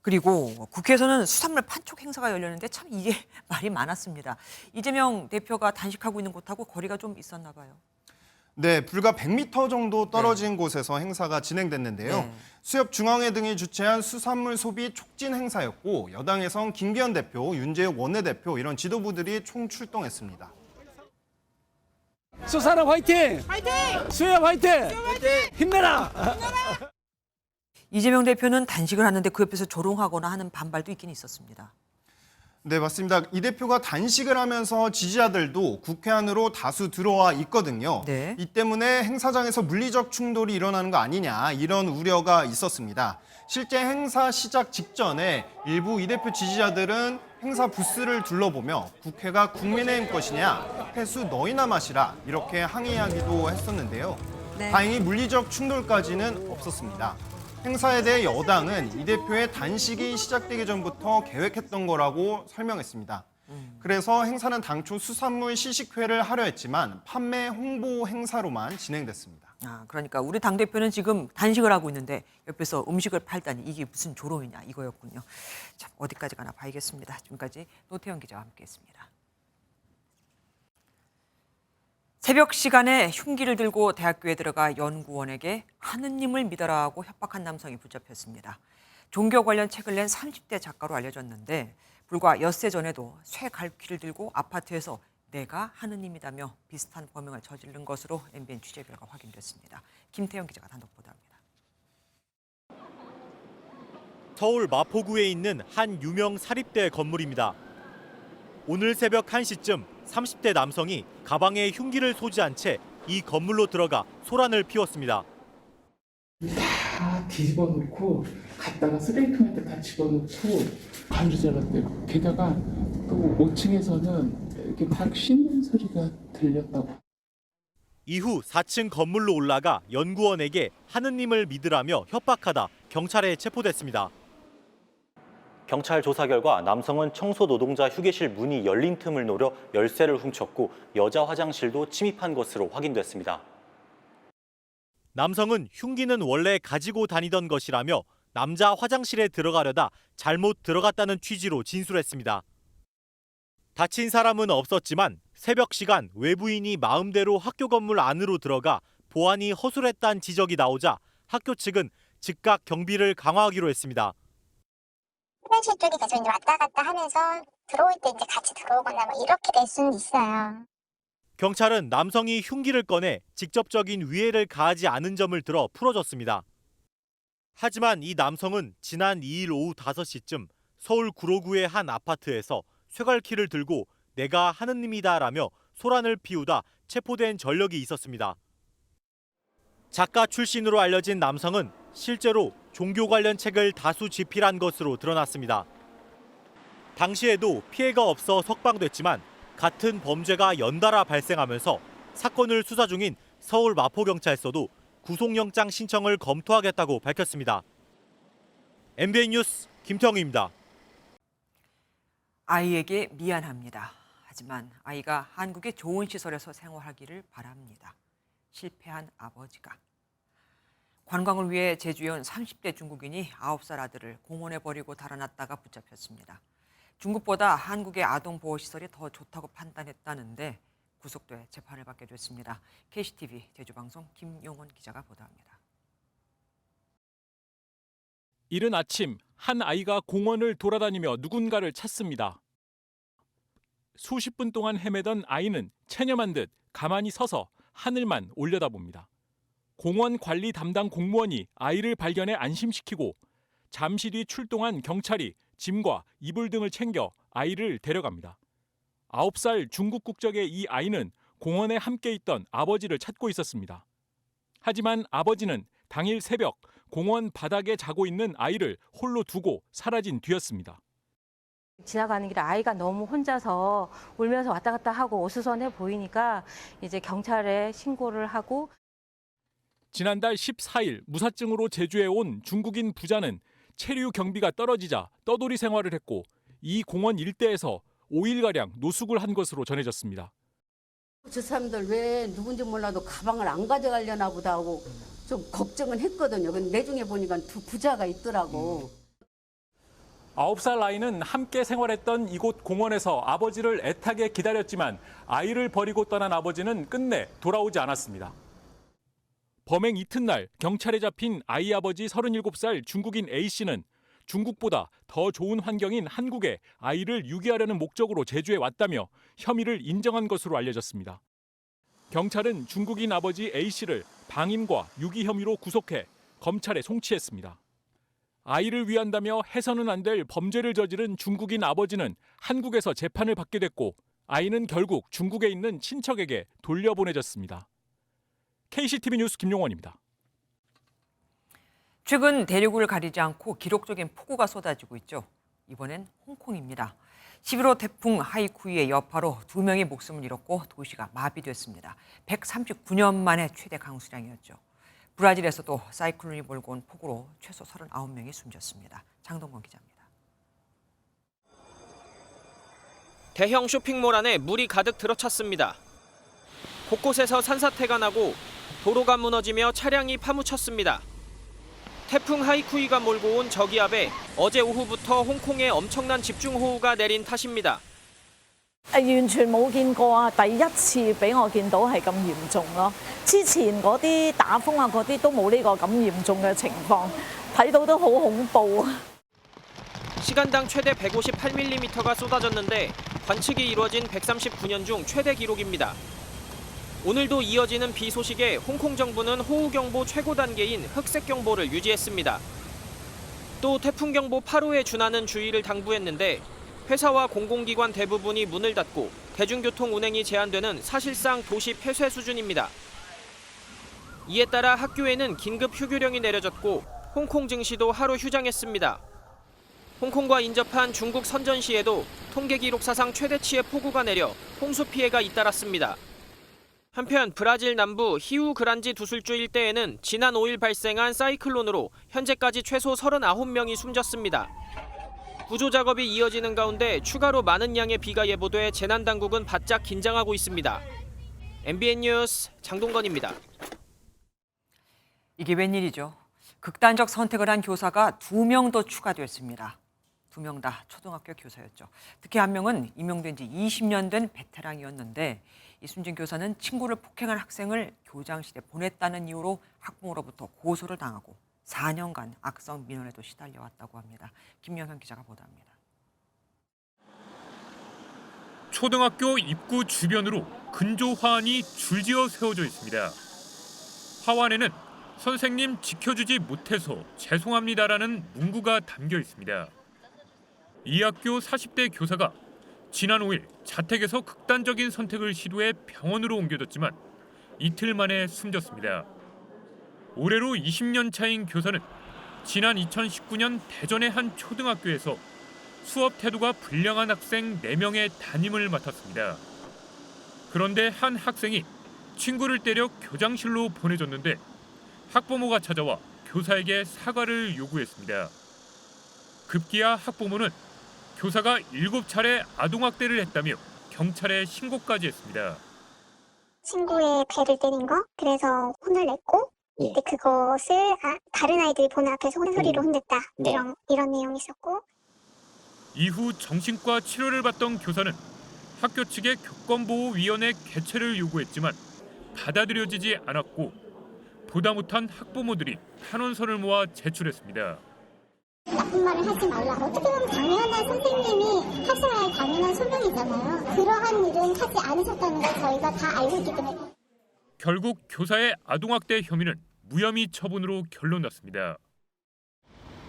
그리고 국회에서는 수산물 판촉 행사가 열렸는데 참 이게 말이 많았습니다. 이재명 대표가 단식하고 있는 곳하고 거리가 좀 있었나 봐요. 네, 불과 100m 정도 떨어진 곳에서 행사가 진행됐는데요. 수협중앙회 등이 주최한 수산물 소비 촉진 행사였고 여당에선 김기현 대표, 윤재욱 원내대표 이런 지도부들이 총출동했습니다. 수산업 화이팅! 화이팅! 수협 화이팅! 힘내라! 이재명 대표는 단식을 하는데 그 옆에서 조롱하거나 하는 반발도 있긴 있었습니다. 네, 맞습니다. 이 대표가 단식을 하면서 지지자들도 국회 안으로 다수 들어와 있거든요. 네. 이 때문에 행사장에서 물리적 충돌이 일어나는 거 아니냐 이런 우려가 있었습니다. 실제 행사 시작 직전에 일부 이 대표 지지자들은 행사 부스를 둘러보며 국회가 국민의힘 것이냐, 폐수 너희나 마시라 이렇게 항의하기도 했었는데요. 네. 다행히 물리적 충돌까지는 없었습니다. 행사에 대해 여당은 이 대표의 단식이 시작되기 전부터 계획했던 거라고 설명했습니다. 그래서 행사는 당초 수산물 시식회를 하려 했지만 판매 홍보 행사로만 진행됐습니다. 그러니까 우리 당대표는 지금 단식을 하고 있는데 옆에서 음식을 팔다니 이게 무슨 조롱이냐 이거였군요. 참 어디까지 가나 봐야겠습니다. 지금까지 노태영 기자와 함께했습니다. 새벽 시간에 흉기를 들고 대학교에 들어가 연구원에게 하느님을 믿어라고 협박한 남성이 붙잡혔습니다. 종교 관련 책을 낸 30대 작가로 알려졌는데 불과 엿새 전에도 쇠 갈퀴를 들고 아파트에서 내가 하느님이다며 비슷한 범행을 저지른 것으로 MBN 취재 결과 확인됐습니다. 김태영 기자가 단독 보도합니다. 서울 마포구에 있는 한 유명 사립대 건물입니다. 오늘 새벽 1시쯤 30대 남성이 가방에 흉기를 소지한 채 이 건물로 들어가 소란을 피웠습니다. 다 뒤집어 놓고 갔다가 쓰레기통에다 다 집어넣고 발로 잡았대요. 게다가 또 5층에서는 이렇게 막 씻는 소리가 들렸다고. 이후 4층 건물로 올라가 연구원에게 하느님을 믿으라며 협박하다 경찰에 체포됐습니다. 경찰 조사 결과 남성은 청소 노동자 휴게실 문이 열린 틈을 노려 열쇠를 훔쳤고 여자 화장실도 침입한 것으로 확인됐습니다. 남성은 흉기는 원래 가지고 다니던 것이라며 남자 화장실에 들어가려다 잘못 들어갔다는 취지로 진술했습니다. 다친 사람은 없었지만 새벽 시간 외부인이 마음대로 학교 건물 안으로 들어가 보안이 허술했다는 지적이 나오자 학교 측은 즉각 경비를 강화하기로 했습니다. 휴게실 쪽이 계속 이제 왔다 갔다 하면서 들어올 때 이제 같이 들어오거나 뭐 이렇게 될 수는 있어요. 경찰은 남성이 흉기를 꺼내 직접적인 위해를 가하지 않은 점을 들어 풀어줬습니다. 하지만 이 남성은 지난 2일 오후 5시쯤 서울 구로구의 한 아파트에서 쇠갈퀴를 들고 내가 하느님이다라며 소란을 피우다 체포된 전력이 있었습니다. 작가 출신으로 알려진 남성은 실제로 종교 관련 책을 다수 집필한 것으로 드러났습니다. 당시에도 피해가 없어 석방됐지만 같은 범죄가 연달아 발생하면서 사건을 수사 중인 서울 마포경찰서도 구속영장 신청을 검토하겠다고 밝혔습니다. MBN 뉴스 김태형입니다. 아이에게 미안합니다. 하지만 아이가 한국의 좋은 시설에서 생활하기를 바랍니다. 실패한 아버지가. 관광을 위해 제주에 온 30대 중국인이 9살 아들을 공원에 버리고 달아났다가 붙잡혔습니다. 중국보다 한국의 아동보호시설이 더 좋다고 판단했다는데 구속돼 재판을 받게 됐습니다. KCTV 제주방송 김용원 기자가 보도합니다. 이른 아침 한 아이가 공원을 돌아다니며 누군가를 찾습니다. 수십 분 동안 헤매던 아이는 체념한 듯 가만히 서서 하늘만 올려다봅니다. 공원 관리 담당 공무원이 아이를 발견해 안심시키고 잠시 뒤 출동한 경찰이 짐과 이불 등을 챙겨 아이를 데려갑니다. 9살 중국 국적의 이 아이는 공원에 함께 있던 아버지를 찾고 있었습니다. 하지만 아버지는 당일 새벽 공원 바닥에 자고 있는 아이를 홀로 두고 사라진 뒤였습니다. 지나가는 길에 아이가 너무 혼자서 울면서 왔다 갔다 하고 어수선해 보이니까 이제 경찰에 신고를 하고. 지난달 14일 무사증으로 제주에 온 중국인 부자는 체류 경비가 떨어지자 떠돌이 생활을 했고 이 공원 일대에서 5일가량 노숙을 한 것으로 전해졌습니다. 저 사람들 왜 누군지 몰라도 가방을 안 가져가려나 보다 하고 좀 걱정은 했거든요. 근데 나중에 보니까 두 부자가 있더라고. 9살 아이는 함께 생활했던 이곳 공원에서 아버지를 애타게 기다렸지만 아이를 버리고 떠난 아버지는 끝내 돌아오지 않았습니다. 범행 이튿날 경찰에 잡힌 아이 아버지 37살 중국인 A씨는 중국보다 더 좋은 환경인 한국에 아이를 유기하려는 목적으로 제주에 왔다며 혐의를 인정한 것으로 알려졌습니다. 경찰은 중국인 아버지 A씨를 방임과 유기 혐의로 구속해 검찰에 송치했습니다. 아이를 위한다며 해서는 안 될 범죄를 저지른 중국인 아버지는 한국에서 재판을 받게 됐고 아이는 결국 중국에 있는 친척에게 돌려보내졌습니다. KCTV 뉴스 김용원입니다. 최근 대륙을 가리지 않고 기록적인 폭우가 쏟아지고 있죠. 이번엔 홍콩입니다. 11호 태풍 하이쿠이의 여파로 2명이 목숨을 잃었고 도시가 마비됐습니다. 139년 만에 최대 강수량이었죠. 브라질에서도 사이클론이 몰고 온 폭우로 최소 39명이 숨졌습니다. 장동건 기자입니다. 대형 쇼핑몰 안에 물이 가득 들어찼습니다. 곳곳에서 산사태가 나고 도로가 무너지며 차량이 파묻혔습니다. 태풍 하이쿠이가 몰고 온 저기압에 어제 오후부터 홍콩에 엄청난 집중호우가 내린 탓입니다. 完全冇見過啊！第一次俾我見到係咁嚴重咯。之前嗰啲打風啊嗰啲都冇呢個咁嚴重嘅情況，睇到都好恐怖。 시간당 최대 158mm가 쏟아졌는데 관측이 이루어진 139년 중 최대 기록입니다. 오늘도 이어지는 비 소식에 홍콩 정부는 호우경보 최고 단계인 흑색경보를 유지했습니다. 또 태풍경보 8호에 준하는 주의를 당부했는데 회사와 공공기관 대부분이 문을 닫고 대중교통 운행이 제한되는 사실상 도시 폐쇄 수준입니다. 이에 따라 학교에는 긴급 휴교령이 내려졌고 홍콩 증시도 하루 휴장했습니다. 홍콩과 인접한 중국 선전시에도 통계 기록 사상 최대치의 폭우가 내려 홍수 피해가 잇따랐습니다. 한편 브라질 남부 히우그란지 두술주 일대에는 지난 5일 발생한 사이클론으로 현재까지 최소 39명이 숨졌습니다. 구조 작업이 이어지는 가운데 추가로 많은 양의 비가 예보돼 재난당국은 바짝 긴장하고 있습니다. MBN 뉴스 장동건입니다. 이게 웬일이죠? 극단적 선택을 한 교사가 2명 더 추가됐습니다. 2명 다 초등학교 교사였죠. 특히 한 명은 임용된 지 20년 된 베테랑이었는데 이 숨진 교사는 친구를 폭행한 학생을 교장실에 보냈다는 이유로 학부모로부터 고소를 당하고 4년간 악성 민원에도 시달려왔다고 합니다. 김영현 기자가 보도합니다. 초등학교 입구 주변으로 근조 화환이 줄지어 세워져 있습니다. 화환에는 선생님 지켜주지 못해서 죄송합니다라는 문구가 담겨 있습니다. 이 학교 40대 교사가 지난 5일 자택에서 극단적인 선택을 시도해 병원으로 옮겨졌지만 이틀 만에 숨졌습니다. 올해로 20년 차인 교사는 지난 2019년 대전의 한 초등학교에서 수업 태도가 불량한 학생 4명의 담임을 맡았습니다. 그런데 한 학생이 친구를 때려 교장실로 보내줬는데 학부모가 찾아와 교사에게 사과를 요구했습니다. 급기야 학부모는 교사가 7차례 아동학대를 했다며 경찰에 신고까지 했습니다. 친구의 배를 때린 거? 그래서 혼을 냈고 근데 그것을 다른 아이들이 보는 앞에서 혼소리로 혼냈다. 이런 내용이 있었고. 이후 정신과 치료를 받던 교사는 학교 측에 교권보호위원회 개최를 요구했지만 받아들여지지 않았고 보다 못한 학부모들이 탄원서를 모아 제출했습니다. 나쁜 말을 하지 말라. 어떻게 보면 당연한 선생님이 하셔야 할 당연한 소명이잖아요. 그러한 일은 하지 않으셨다는 걸 저희가 다 알고 있기 때문에. 결국 교사의 아동학대 혐의는 무혐의 처분으로 결론났습니다.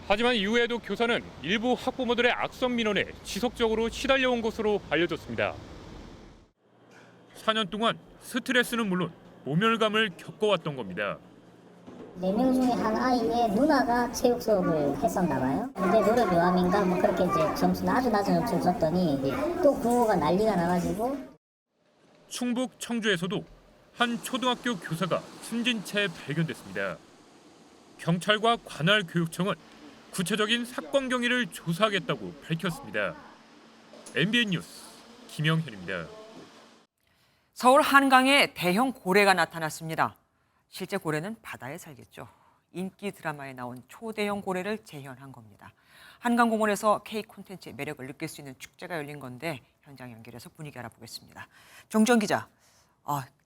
하지만 이후에도 교사는 일부 학부모들의 악성 민원에 지속적으로 시달려온 것으로 알려졌습니다. 4년 동안 스트레스는 물론 모멸감을 겪어왔던 겁니다. 4명 중에 한 아이의 누나가 체육 수업을 했었나 봐요. 이제 노래 교환인가 뭐 그렇게 이제 점수는 아주 낮은 점수를 줬더니 또 구호가 난리가 나가지고. 충북 청주에서도 한 초등학교 교사가 숨진 채 발견됐습니다. 경찰과 관할 교육청은 구체적인 사건 경위를 조사하겠다고 밝혔습니다. MBN 뉴스 김영현입니다. 서울 한강에 대형 고래가 나타났습니다. 실제 고래는 바다에 살겠죠. 인기 드라마에 나온 초대형 고래를 재현한 겁니다. 한강공원에서 K 콘텐츠의 매력을 느낄 수 있는 축제가 열린 건데 현장 연결해서 분위기 알아보겠습니다. 정주영 기자,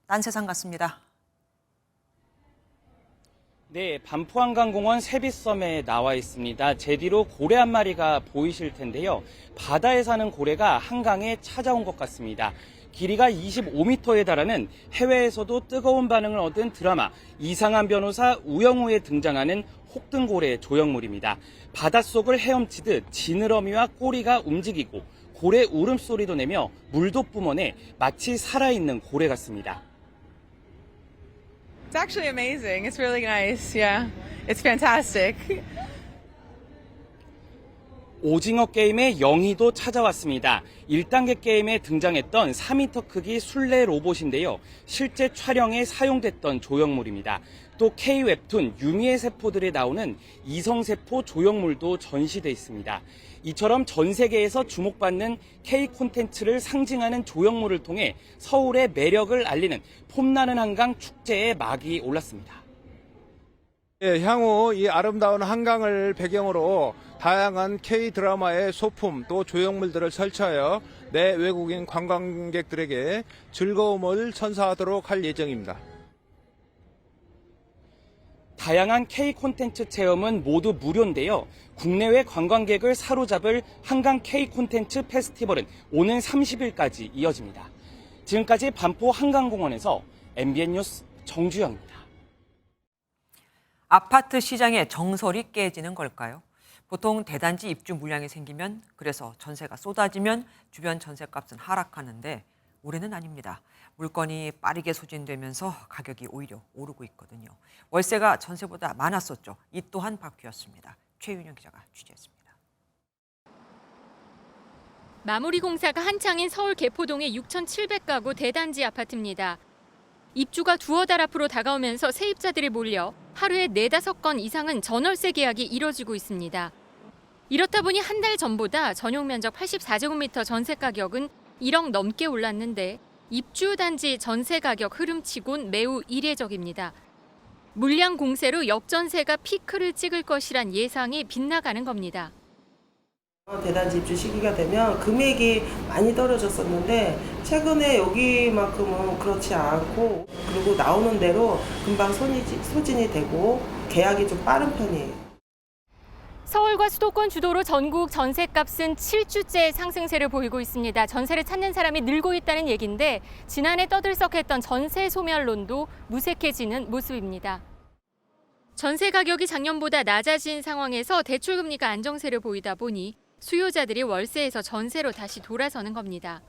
딴 세상 같습니다. 네, 반포한강공원 세빛섬에 나와 있습니다. 제 뒤로 고래 한 마리가 보이실 텐데요. 바다에 사는 고래가 한강에 찾아온 것 같습니다. 길이가 25m에 달하는 해외에서도 뜨거운 반응을 얻은 드라마 이상한 변호사 우영우에 등장하는 혹등고래 조형물입니다. 바닷속을 헤엄치듯 지느러미와 꼬리가 움직이고 고래 울음소리도 내며 물도 뿜어내 마치 살아있는 고래 같습니다. It's actually amazing. It's really nice. Yeah, it's fantastic. 오징어 게임의 영희도 찾아왔습니다. 1단계 게임에 등장했던 4m 크기 술래 로봇인데요. 실제 촬영에 사용됐던 조형물입니다. 또 K-웹툰 유미의 세포들에 나오는 이성세포 조형물도 전시돼 있습니다. 이처럼 전 세계에서 주목받는 K 콘텐츠를 상징하는 조형물을 통해 서울의 매력을 알리는 폼나는 한강 축제의 막이 올랐습니다. 향후 이 아름다운 한강을 배경으로 다양한 K-드라마의 소품 또 조형물들을 설치하여 내 외국인 관광객들에게 즐거움을 선사하도록 할 예정입니다. 다양한 K 콘텐츠 체험은 모두 무료인데요. 국내외 관광객을 사로잡을 한강 K 콘텐츠 페스티벌은 오는 30일까지 이어집니다. 지금까지 반포 한강공원에서 MBN 뉴스 정주영입니다. 아파트 시장의 정설이 깨지는 걸까요? 보통 대단지 입주 물량이 생기면 그래서 전세가 쏟아지면 주변 전세값은 하락하는데 올해는 아닙니다. 물건이 빠르게 소진되면서 가격이 오히려 오르고 있거든요. 월세가 전세보다 많았었죠. 이 또한 바뀌었습니다. 최윤영 기자가 취재했습니다. 마무리 공사가 한창인 서울 개포동의 6,700가구 대단지 아파트입니다. 입주가 두어 달 앞으로 다가오면서 세입자들이 몰려 하루에 4-5건 이상은 전월세 계약이 이뤄지고 있습니다. 이렇다 보니 한 달 전보다 전용 면적 84제곱미터 전세 가격은 1억 넘게 올랐는데 입주 단지 전세 가격 흐름치곤 매우 이례적입니다. 물량 공세로 역전세가 피크를 찍을 것이란 예상이 빗나가는 겁니다. 대단지 입주 시기가 되면 금액이 많이 떨어졌었는데 최근에 여기만큼은 그렇지 않고 그리고 나오는 대로 금방 소진이 되고 계약이 좀 빠른 편이에요. 서울과 수도권 주도로 전국 전셋값은 7주째 상승세를 보이고 있습니다. 전세를 찾는 사람이 늘고 있다는 얘기인데 지난해 떠들썩했던 전세 소멸론도 무색해지는 모습입니다. 전세 가격이 작년보다 낮아진 상황에서 대출금리가 안정세를 보이다 보니 수요자들이 월세에서 전세로 다시 돌아서는 겁니다.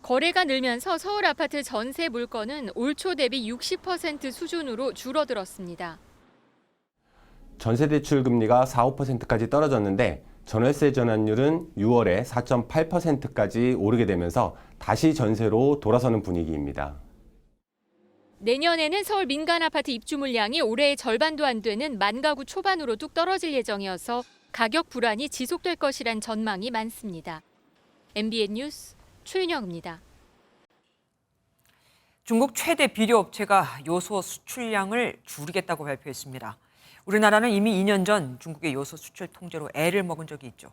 거래가 늘면서 서울 아파트 전세 물건은 올 초 대비 60% 수준으로 줄어들었습니다. 전세대출 금리가 4~5%까지 떨어졌는데 전월세 전환율은 6월에 4.8%까지 오르게 되면서 다시 전세로 돌아서는 분위기입니다. 내년에는 서울 민간 아파트 입주 물량이 올해의 절반도 안 되는 10,000가구 초반으로 뚝 떨어질 예정이어서 가격 불안이 지속될 것이란 전망이 많습니다. MBN 뉴스 최윤영입니다. 중국 최대 비료 업체가 요소 수출량을 줄이겠다고 발표했습니다. 우리나라는 이미 2년 전 중국의 요소 수출 통제로 애를 먹은 적이 있죠.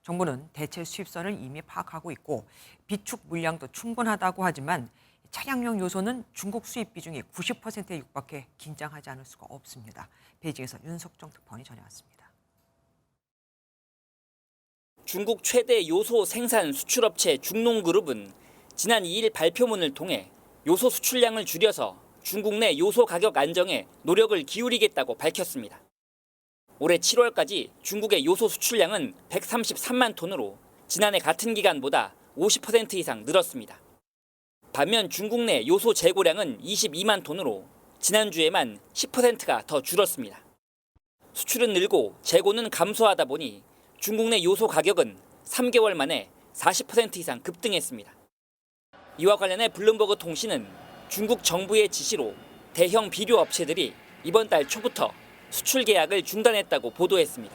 정부는 대체 수입선을 이미 파악하고 있고 비축 물량도 충분하다고 하지만 차량용 요소는 중국 수입 비중이 90%에 육박해 긴장하지 않을 수가 없습니다. 베이징에서 윤석정 특파원이 전해왔습니다. 중국 최대 요소 생산 수출업체 중농그룹은 지난 2일 발표문을 통해 요소 수출량을 줄여서 중국 내 요소 가격 안정에 노력을 기울이겠다고 밝혔습니다. 올해 7월까지 중국의 요소 수출량은 133만 톤으로 지난해 같은 기간보다 50% 이상 늘었습니다. 반면 중국 내 요소 재고량은 22만 톤으로 지난주에만 10%가 더 줄었습니다. 수출은 늘고 재고는 감소하다 보니 중국 내 요소 가격은 3개월 만에 40% 이상 급등했습니다. 이와 관련해 블룸버그 통신은 중국 정부의 지시로 대형 비료 업체들이 이번 달 초부터 수출 계약을 중단했다고 보도했습니다.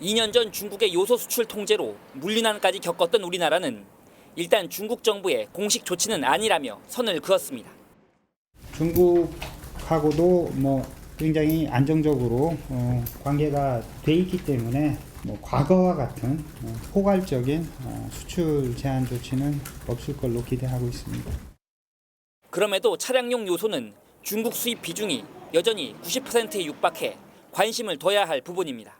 2년 전 중국의 요소 수출 통제로 물류난까지 겪었던 우리나라는 일단 중국 정부의 공식 조치는 아니라며 선을 그었습니다. 중국하고도 굉장히 안정적으로 관계가 돼 있기 때문에 과거와 같은 포괄적인 수출 제한 조치는 없을 걸로 기대하고 있습니다. 그럼에도 차량용 요소는 중국 수입 비중이 여전히 90%에 육박해 관심을 둬야 할 부분입니다.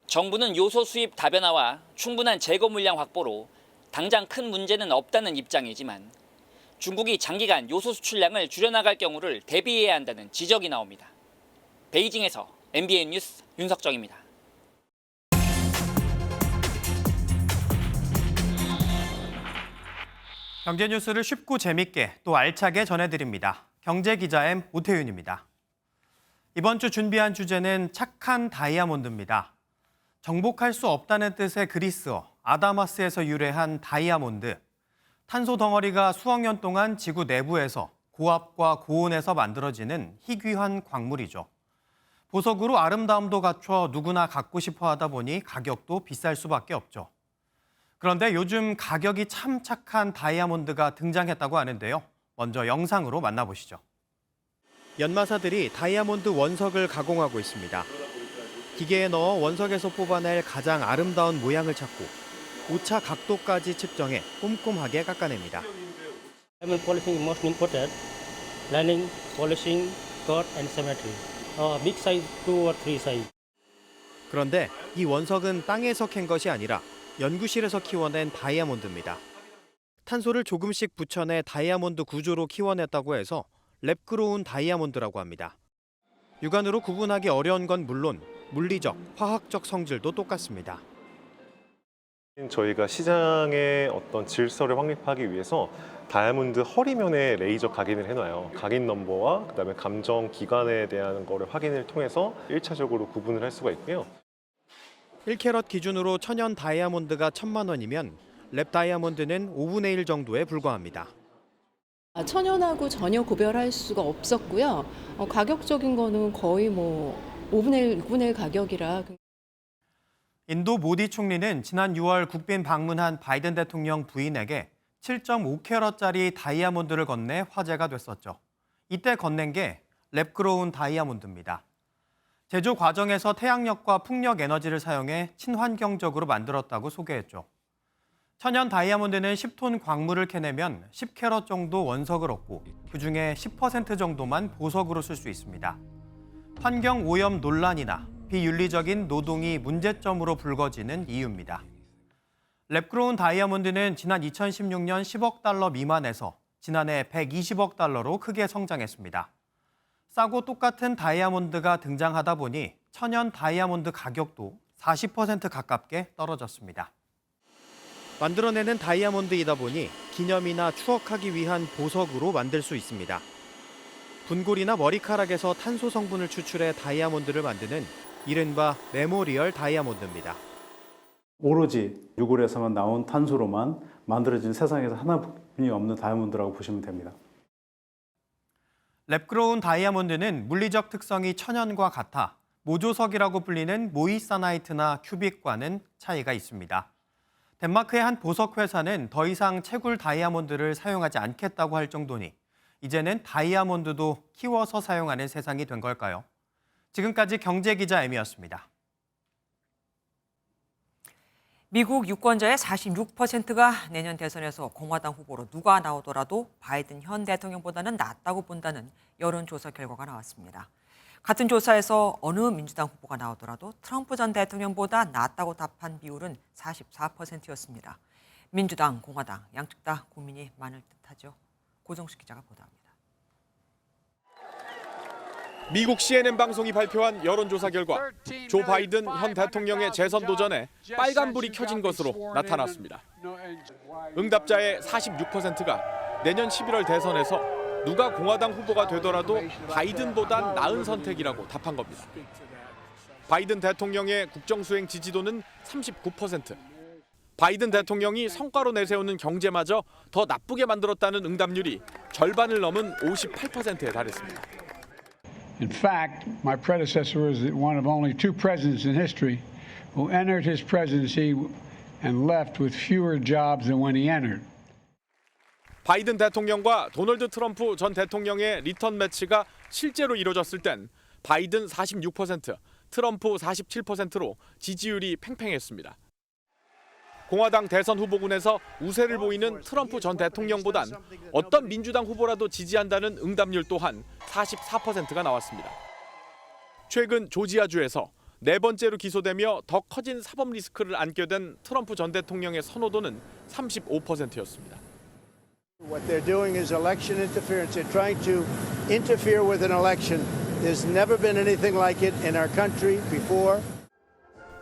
정부는 요소 수입 다변화와 충분한 재고 물량 확보로 당장 큰 문제는 없다는 입장이지만 중국이 장기간 요소 수출량을 줄여나갈 경우를 대비해야 한다는 지적이 나옵니다. 베이징에서 MBN 뉴스 윤석정입니다. 경제 뉴스를 쉽고 재밌게 또 알차게 전해드립니다. 경제기자 오태윤입니다. 이번 주 준비한 주제는 착한 다이아몬드입니다. 정복할 수 없다는 뜻의 그리스어 아다마스에서 유래한 다이아몬드. 탄소 덩어리가 수억 년 동안 지구 내부에서 고압과 고온에서 만들어지는 희귀한 광물이죠. 보석으로 아름다움도 갖춰 누구나 갖고 싶어 하다 보니 가격도 비쌀 수밖에 없죠. 그런데 요즘 가격이 참 착한 다이아몬드가 등장했다고 하는데요. 먼저 영상으로 만나보시죠. 연마사들이 다이아몬드 원석을 가공하고 있습니다. 기계에 넣어 원석에서 뽑아낼 가장 아름다운 모양을 찾고 오차 각도까지 측정해 꼼꼼하게 깎아냅니다. Diamond polishing is most important. Lining, polishing, cut and symmetry. Big size 2 or 3 size. 그런데 이 원석은 땅에서 캔 것이 아니라 연구실에서 키워낸 다이아몬드입니다. 탄소를 조금씩 붙여내 다이아몬드 구조로 키워냈다고 해서 랩그로운 다이아몬드라고 합니다. 육안으로 구분하기 어려운 건 물론 물리적, 화학적 성질도 똑같습니다. 저희가 시장의 어떤 질서를 확립하기 위해서 다이아몬드 허리면에 레이저 각인을 해놔요. 각인 넘버와 그다음에 감정 기간에 대한 거를 확인을 통해서 1차적으로 구분을 할 수가 있고요. 1캐럿 기준으로 천연 다이아몬드가 1,000만 원이면 랩 다이아몬드는 5분의 1 정도에 불과합니다. 천연하고 전혀 구별할 수가 없었고요. 가격적인 거는 거의 5분의 1, 6분의 1 가격이라. 인도 모디 총리는 지난 6월 국빈 방문한 바이든 대통령 부인에게 7.5캐럿짜리 다이아몬드를 건네 화제가 됐었죠. 이때 건넨 게 랩그로운 다이아몬드입니다. 제조 과정에서 태양력과 풍력 에너지를 사용해 친환경적으로 만들었다고 소개했죠. 천연 다이아몬드는 10톤 광물을 캐내면 10캐럿 정도 원석을 얻고 그중에 10% 정도만 보석으로 쓸 수 있습니다. 환경 오염 논란이나 비윤리적인 노동이 문제점으로 불거지는 이유입니다. 랩그로운 다이아몬드는 지난 2016년 10억 달러 미만에서 지난해 120억 달러로 크게 성장했습니다. 싸고 똑같은 다이아몬드가 등장하다 보니 천연 다이아몬드 가격도 40% 가깝게 떨어졌습니다. 만들어내는 다이아몬드이다 보니 기념이나 추억하기 위한 보석으로 만들 수 있습니다. 분골이나 머리카락에서 탄소 성분을 추출해 다이아몬드를 만드는 이른바 메모리얼 다이아몬드입니다. 오로지 유골에서만 나온 탄소로만 만들어진 세상에서 하나뿐이 없는 다이아몬드라고 보시면 됩니다. 랩그로운 다이아몬드는 물리적 특성이 천연과 같아 모조석이라고 불리는 모이사나이트나 큐빅과는 차이가 있습니다. 덴마크의 한 보석 회사는 더 이상 채굴 다이아몬드를 사용하지 않겠다고 할 정도니 이제는 다이아몬드도 키워서 사용하는 세상이 된 걸까요? 지금까지 경제기자 M이었습니다. 미국 유권자의 46%가 내년 대선에서 공화당 후보로 누가 나오더라도 바이든 현 대통령보다는 낫다고 본다는 여론조사 결과가 나왔습니다. 같은 조사에서 어느 민주당 후보가 나오더라도 트럼프 전 대통령보다 낫다고 답한 비율은 44%였습니다. 민주당, 공화당 양측 다 고민이 많을 듯하죠. 고정식 기자가 보도합니다. 미국 CNN 방송이 발표한 여론조사 결과 조 바이든 현 대통령의 재선 도전에 빨간불이 켜진 것으로 나타났습니다. 응답자의 46%가 내년 11월 대선에서 누가 공화당 후보가 되더라도 바이든보단 나은 선택이라고 답한 겁니다. 바이든 대통령의 국정수행 지지도는 39%. 바이든 대통령이 성과로 내세우는 경제마저 더 나쁘게 만들었다는 응답률이 절반을 넘은 58%에 달했습니다. In fact, my predecessor was one of only two presidents in history who entered his presidency and left with fewer jobs than when he entered. 바이든 대통령과 도널드 트럼프 전 대통령의 리턴 매치가 실제로 이뤄졌을 땐 바이든 46%, 트럼프 47%로 지지율이 팽팽했습니다. 공화당 대선 후보군에서 우세를 보이는 트럼프 전 대통령보단 어떤 민주당 후보라도 지지한다는 응답률 또한 44%가 나왔습니다. 최근 조지아주에서 네 번째로 기소되며 더 커진 사법 리스크를 안게 된 트럼프 전 대통령의 선호도는 35%였습니다. What they're doing is election interference. They're trying to interfere with an election. There's never been anything like it in our country before.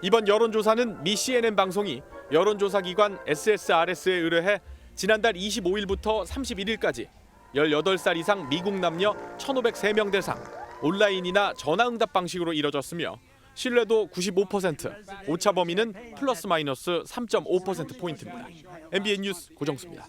이번 여론조사는 미 CNN 방송이 여론조사기관 SSRS에 의뢰해 지난달 25일부터 31일까지 18살 이상 미국 남녀 1,503명 대상 온라인이나 전화응답 방식으로 이뤄졌으며 신뢰도 95%, 오차 범위는 플러스 마이너스 3.5%포인트입니다. MBN 뉴스 고정수입니다.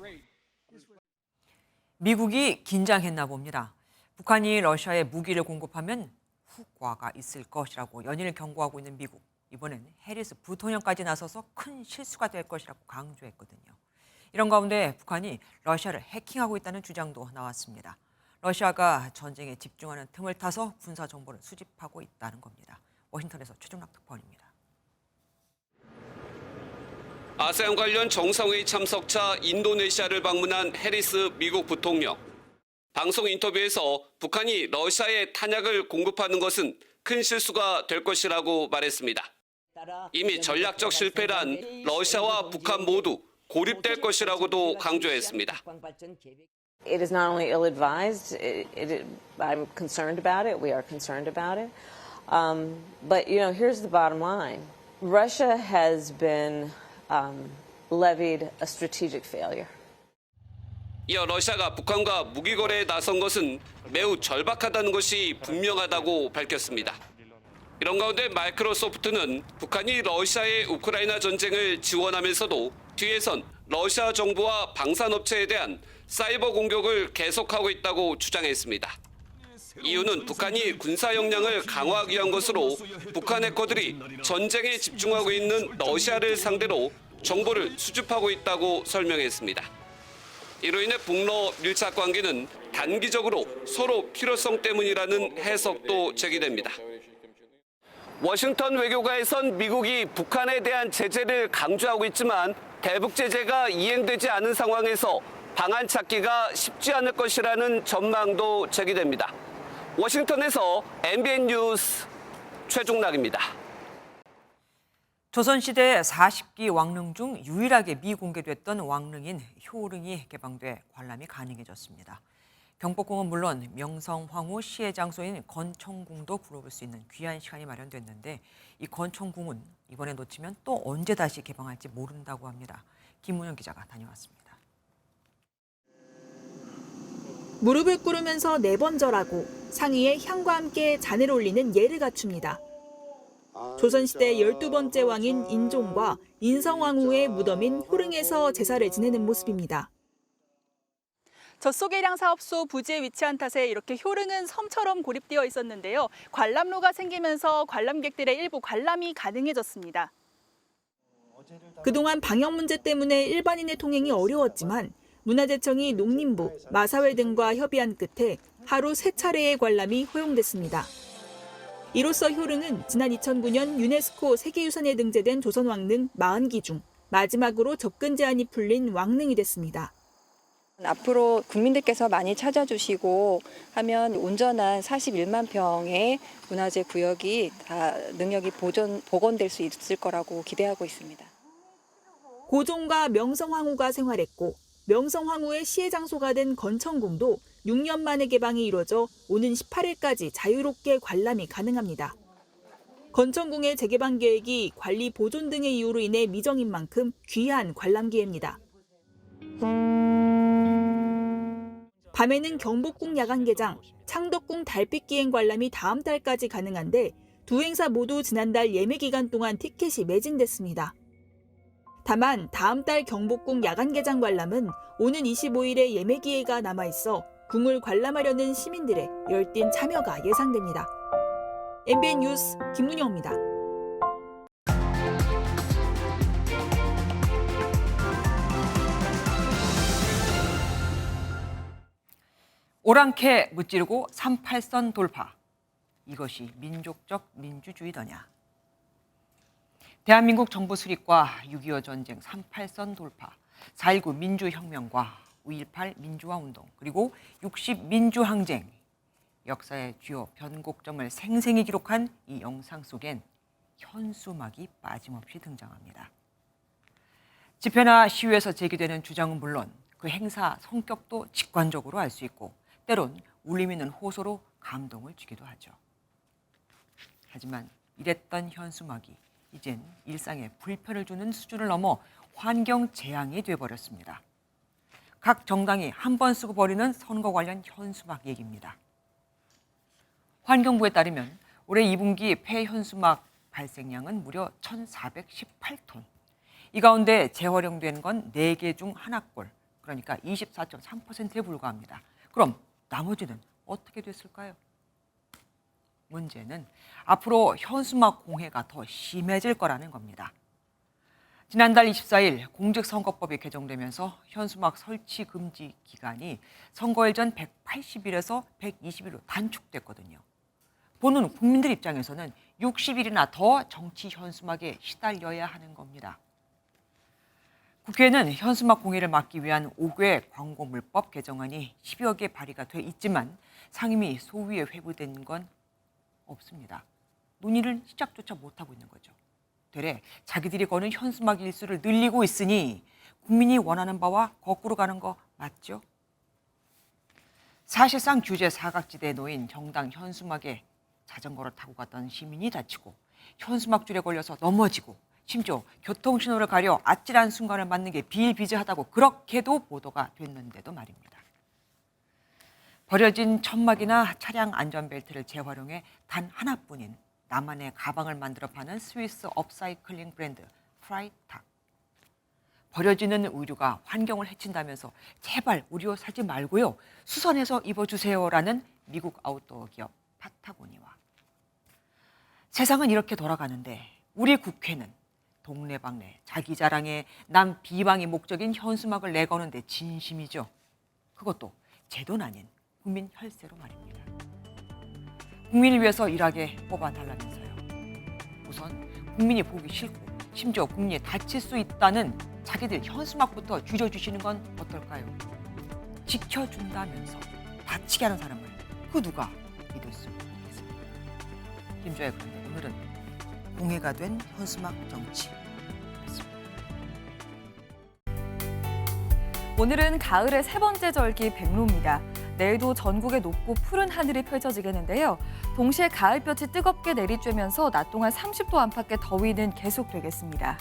미국이 긴장했나 봅니다. 북한이 러시아에 무기를 공급하면 후과가 있을 것이라고 연일 경고하고 있는 미국. 이번엔 해리스 부통령까지 나서서 큰 실수가 될 것이라고 강조했거든요. 이런 가운데 북한이 러시아를 해킹하고 있다는 주장도 나왔습니다. 러시아가 전쟁에 집중하는 틈을 타서 군사 정보를 수집하고 있다는 겁니다. 워싱턴에서 최종락 특파원입니다. 아세안 관련 정상회의 참석차 인도네시아를 방문한 해리스 미국 부통령. 방송 인터뷰에서 북한이 러시아에 탄약을 공급하는 것은 큰 실수가 될 것이라고 말했습니다. 이미 전략적 실패란 러시아와 북한 모두 고립될 것이라고도 강조했습니다. It is not only ill-advised, I'm concerned about it, we are concerned about it. But, here's the bottom line. Russia has been levied a strategic failure. 이어 러시아가 북한과 무기 거래에 나선 것은 매우 절박하다는 것이 분명하다고 밝혔습니다. 이런 가운데 마이크로소프트는 북한이 러시아의 우크라이나 전쟁을 지원하면서도 뒤에선 러시아 정부와 방산업체에 대한 사이버 공격을 계속하고 있다고 주장했습니다. 이유는 북한이 군사 역량을 강화하기 위한 것으로 북한 해커들이 전쟁에 집중하고 있는 러시아를 상대로 정보를 수집하고 있다고 설명했습니다. 이로 인해 북러 밀착 관계는 단기적으로 서로 필요성 때문이라는 해석도 제기됩니다. 워싱턴 외교가에선 미국이 북한에 대한 제재를 강조하고 있지만 대북 제재가 이행되지 않은 상황에서 방안 찾기가 쉽지 않을 것이라는 전망도 제기됩니다. 워싱턴에서 MBN 뉴스 최종락입니다. 조선시대 40기 왕릉 중 유일하게 미공개됐던 왕릉인 효릉이 개방돼 관람이 가능해졌습니다. 경복궁은 물론 명성황후 시해 장소인 건청궁도 불러볼 수 있는 귀한 시간이 마련됐는데 이 건청궁은 이번에 놓치면 또 언제 다시 개방할지 모른다고 합니다. 김문영 기자가 다녀왔습니다. 무릎을 꿇으면서 4번 절하고 상의에 향과 함께 잔을 올리는 예를 갖춥니다. 조선시대 12번째 왕인 인종과 인성왕후의 무덤인 효릉에서 제사를 지내는 모습입니다. 젖소계량 사업소 부지에 위치한 탓에 이렇게 효릉은 섬처럼 고립되어 있었는데요. 관람로가 생기면서 관람객들의 일부 관람이 가능해졌습니다. 그동안 방역 문제 때문에 일반인의 통행이 어려웠지만 문화재청이 농림부, 마사회 등과 협의한 끝에 하루 3차례의 관람이 허용됐습니다. 이로써 효릉은 지난 2009년 유네스코 세계유산에 등재된 조선왕릉 40기 중 마지막으로 접근 제한이 풀린 왕릉이 됐습니다. 앞으로 국민들께서 많이 찾아주시고 하면 온전한 41만 평의 문화재 구역이 다 능력이 복원될 수 있을 거라고 기대하고 있습니다. 고종과 명성황후가 생활했고 명성황후의 시해 장소가 된 건청궁도 6년 만에 개방이 이루어져 오는 18일까지 자유롭게 관람이 가능합니다. 건천궁의 재개방 계획이 관리 보존 등의 이유로 인해 미정인 만큼 귀한 관람 기회입니다. 밤에는 경복궁 야간 개장, 창덕궁 달빛 기행 관람이 다음 달까지 가능한데 두 행사 모두 지난달 예매 기간 동안 티켓이 매진됐습니다. 다만 다음 달 경복궁 야간 개장 관람은 오는 25일에 예매 기회가 남아있어 궁을 관람하려는 시민들의 열띤 참여가 예상됩니다. MBN 뉴스 김문영입니다. 오랑캐 무찌르고 38선 돌파. 이것이 민족적 민주주의더냐. 대한민국 정부 수립과 6.25 전쟁 38선 돌파, 4.19 민주혁명과 5.18 민주화운동, 그리고 60 민주항쟁. 역사의 주요 변곡점을 생생히 기록한 이 영상 속엔 현수막이 빠짐없이 등장합니다. 집회나 시위에서 제기되는 주장은 물론 그 행사 성격도 직관적으로 알 수 있고 때론 울림 있는 호소로 감동을 주기도 하죠. 하지만 이랬던 현수막이 이젠 일상에 불편을 주는 수준을 넘어 환경 재앙이 돼버렸습니다. 각 정당이 한 번 쓰고 버리는 선거 관련 현수막 얘기입니다. 환경부에 따르면 올해 2분기 폐현수막 발생량은 무려 1,418톤. 이 가운데 재활용된 건 4개 중 하나꼴, 그러니까 24.3%에 불과합니다. 그럼 나머지는 어떻게 됐을까요? 문제는 앞으로 현수막 공해가 더 심해질 거라는 겁니다. 지난달 24일 공직선거법이 개정되면서 현수막 설치 금지 기간이 선거일 전 180일에서 120일로 단축됐거든요. 보는 국민들 입장에서는 60일이나 더 정치 현수막에 시달려야 하는 겁니다. 국회에는 현수막 공해를 막기 위한 5개 광고물법 개정안이 10여 개 발의가 돼 있지만 상임위 소위에 회부된 건 없습니다. 논의를 시작조차 못하고 있는 거죠. 되레 자기들이 거는 현수막 일수를 늘리고 있으니 국민이 원하는 바와 거꾸로 가는 거 맞죠? 사실상 규제 사각지대에 놓인 정당 현수막에 자전거를 타고 갔던 시민이 다치고 현수막 줄에 걸려서 넘어지고 심지어 교통신호를 가려 아찔한 순간을 맞는 게 비일비재하다고 그렇게도 보도가 됐는데도 말입니다. 버려진 천막이나 차량 안전벨트를 재활용해 단 하나뿐인 나만의 가방을 만들어 파는 스위스 업사이클링 브랜드 프라이탁. 버려지는 의류가 환경을 해친다면서 제발 의류 사지 말고요. 수선해서 입어주세요라는 미국 아웃도어 기업 파타고니와. 세상은 이렇게 돌아가는데 우리 국회는 동네방네 자기 자랑에 남 비방이 목적인 현수막을 내거는데 진심이죠. 그것도 제 돈 아닌 국민 혈세로 말입니다. 국민을 위해서 일하게 뽑아달라면서요. 우선 국민이 보기 싫고 심지어 국민이 다칠 수 있다는 자기들 현수막부터 줄여주시는 건 어떨까요? 지켜준다면서 다치게 하는 사람을 그 누가 믿을 수 있겠습니까? 김주의 그런데 오늘은 공해가 된 현수막 정치. 오늘은 가을의 세 번째 절기 백로입니다. 내일도 전국에 높고 푸른 하늘이 펼쳐지겠는데요. 동시에 가을볕이 뜨겁게 내리쬐면서 낮 동안 30도 안팎의 더위는 계속되겠습니다.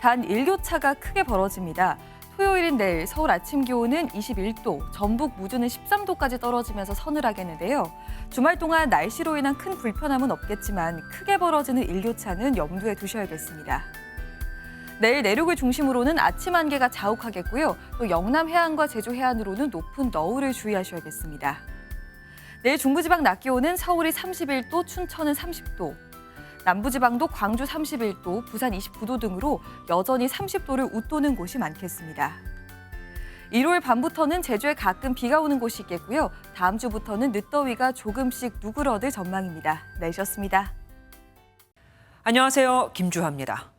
단 일교차가 크게 벌어집니다. 토요일인 내일 서울 아침 기온은 21도, 전북 무주는 13도까지 떨어지면서 서늘하겠는데요. 주말 동안 날씨로 인한 큰 불편함은 없겠지만 크게 벌어지는 일교차는 염두에 두셔야겠습니다. 내일 내륙을 중심으로는 아침 안개가 자욱하겠고요. 또 영남 해안과 제주 해안으로는 높은 너울을 주의하셔야겠습니다. 내일 중부지방 낮 기온은 서울이 31도, 춘천은 30도, 남부지방도 광주 31도, 부산 29도 등으로 여전히 30도를 웃도는 곳이 많겠습니다. 일요일 밤부터는 제주에 가끔 비가 오는 곳이 있겠고요. 다음 주부터는 늦더위가 조금씩 누그러들 전망입니다. 날씨였습니다. 안녕하세요. 김주하입니다.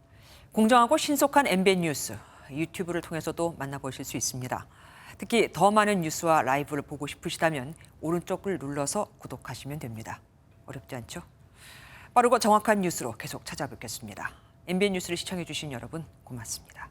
공정하고 신속한 MBN 뉴스, 유튜브를 통해서도 만나보실 수 있습니다. 특히 더 많은 뉴스와 라이브를 보고 싶으시다면 오른쪽을 눌러서 구독하시면 됩니다. 어렵지 않죠? 빠르고 정확한 뉴스로 계속 찾아뵙겠습니다. MBN 뉴스를 시청해주신 여러분 고맙습니다.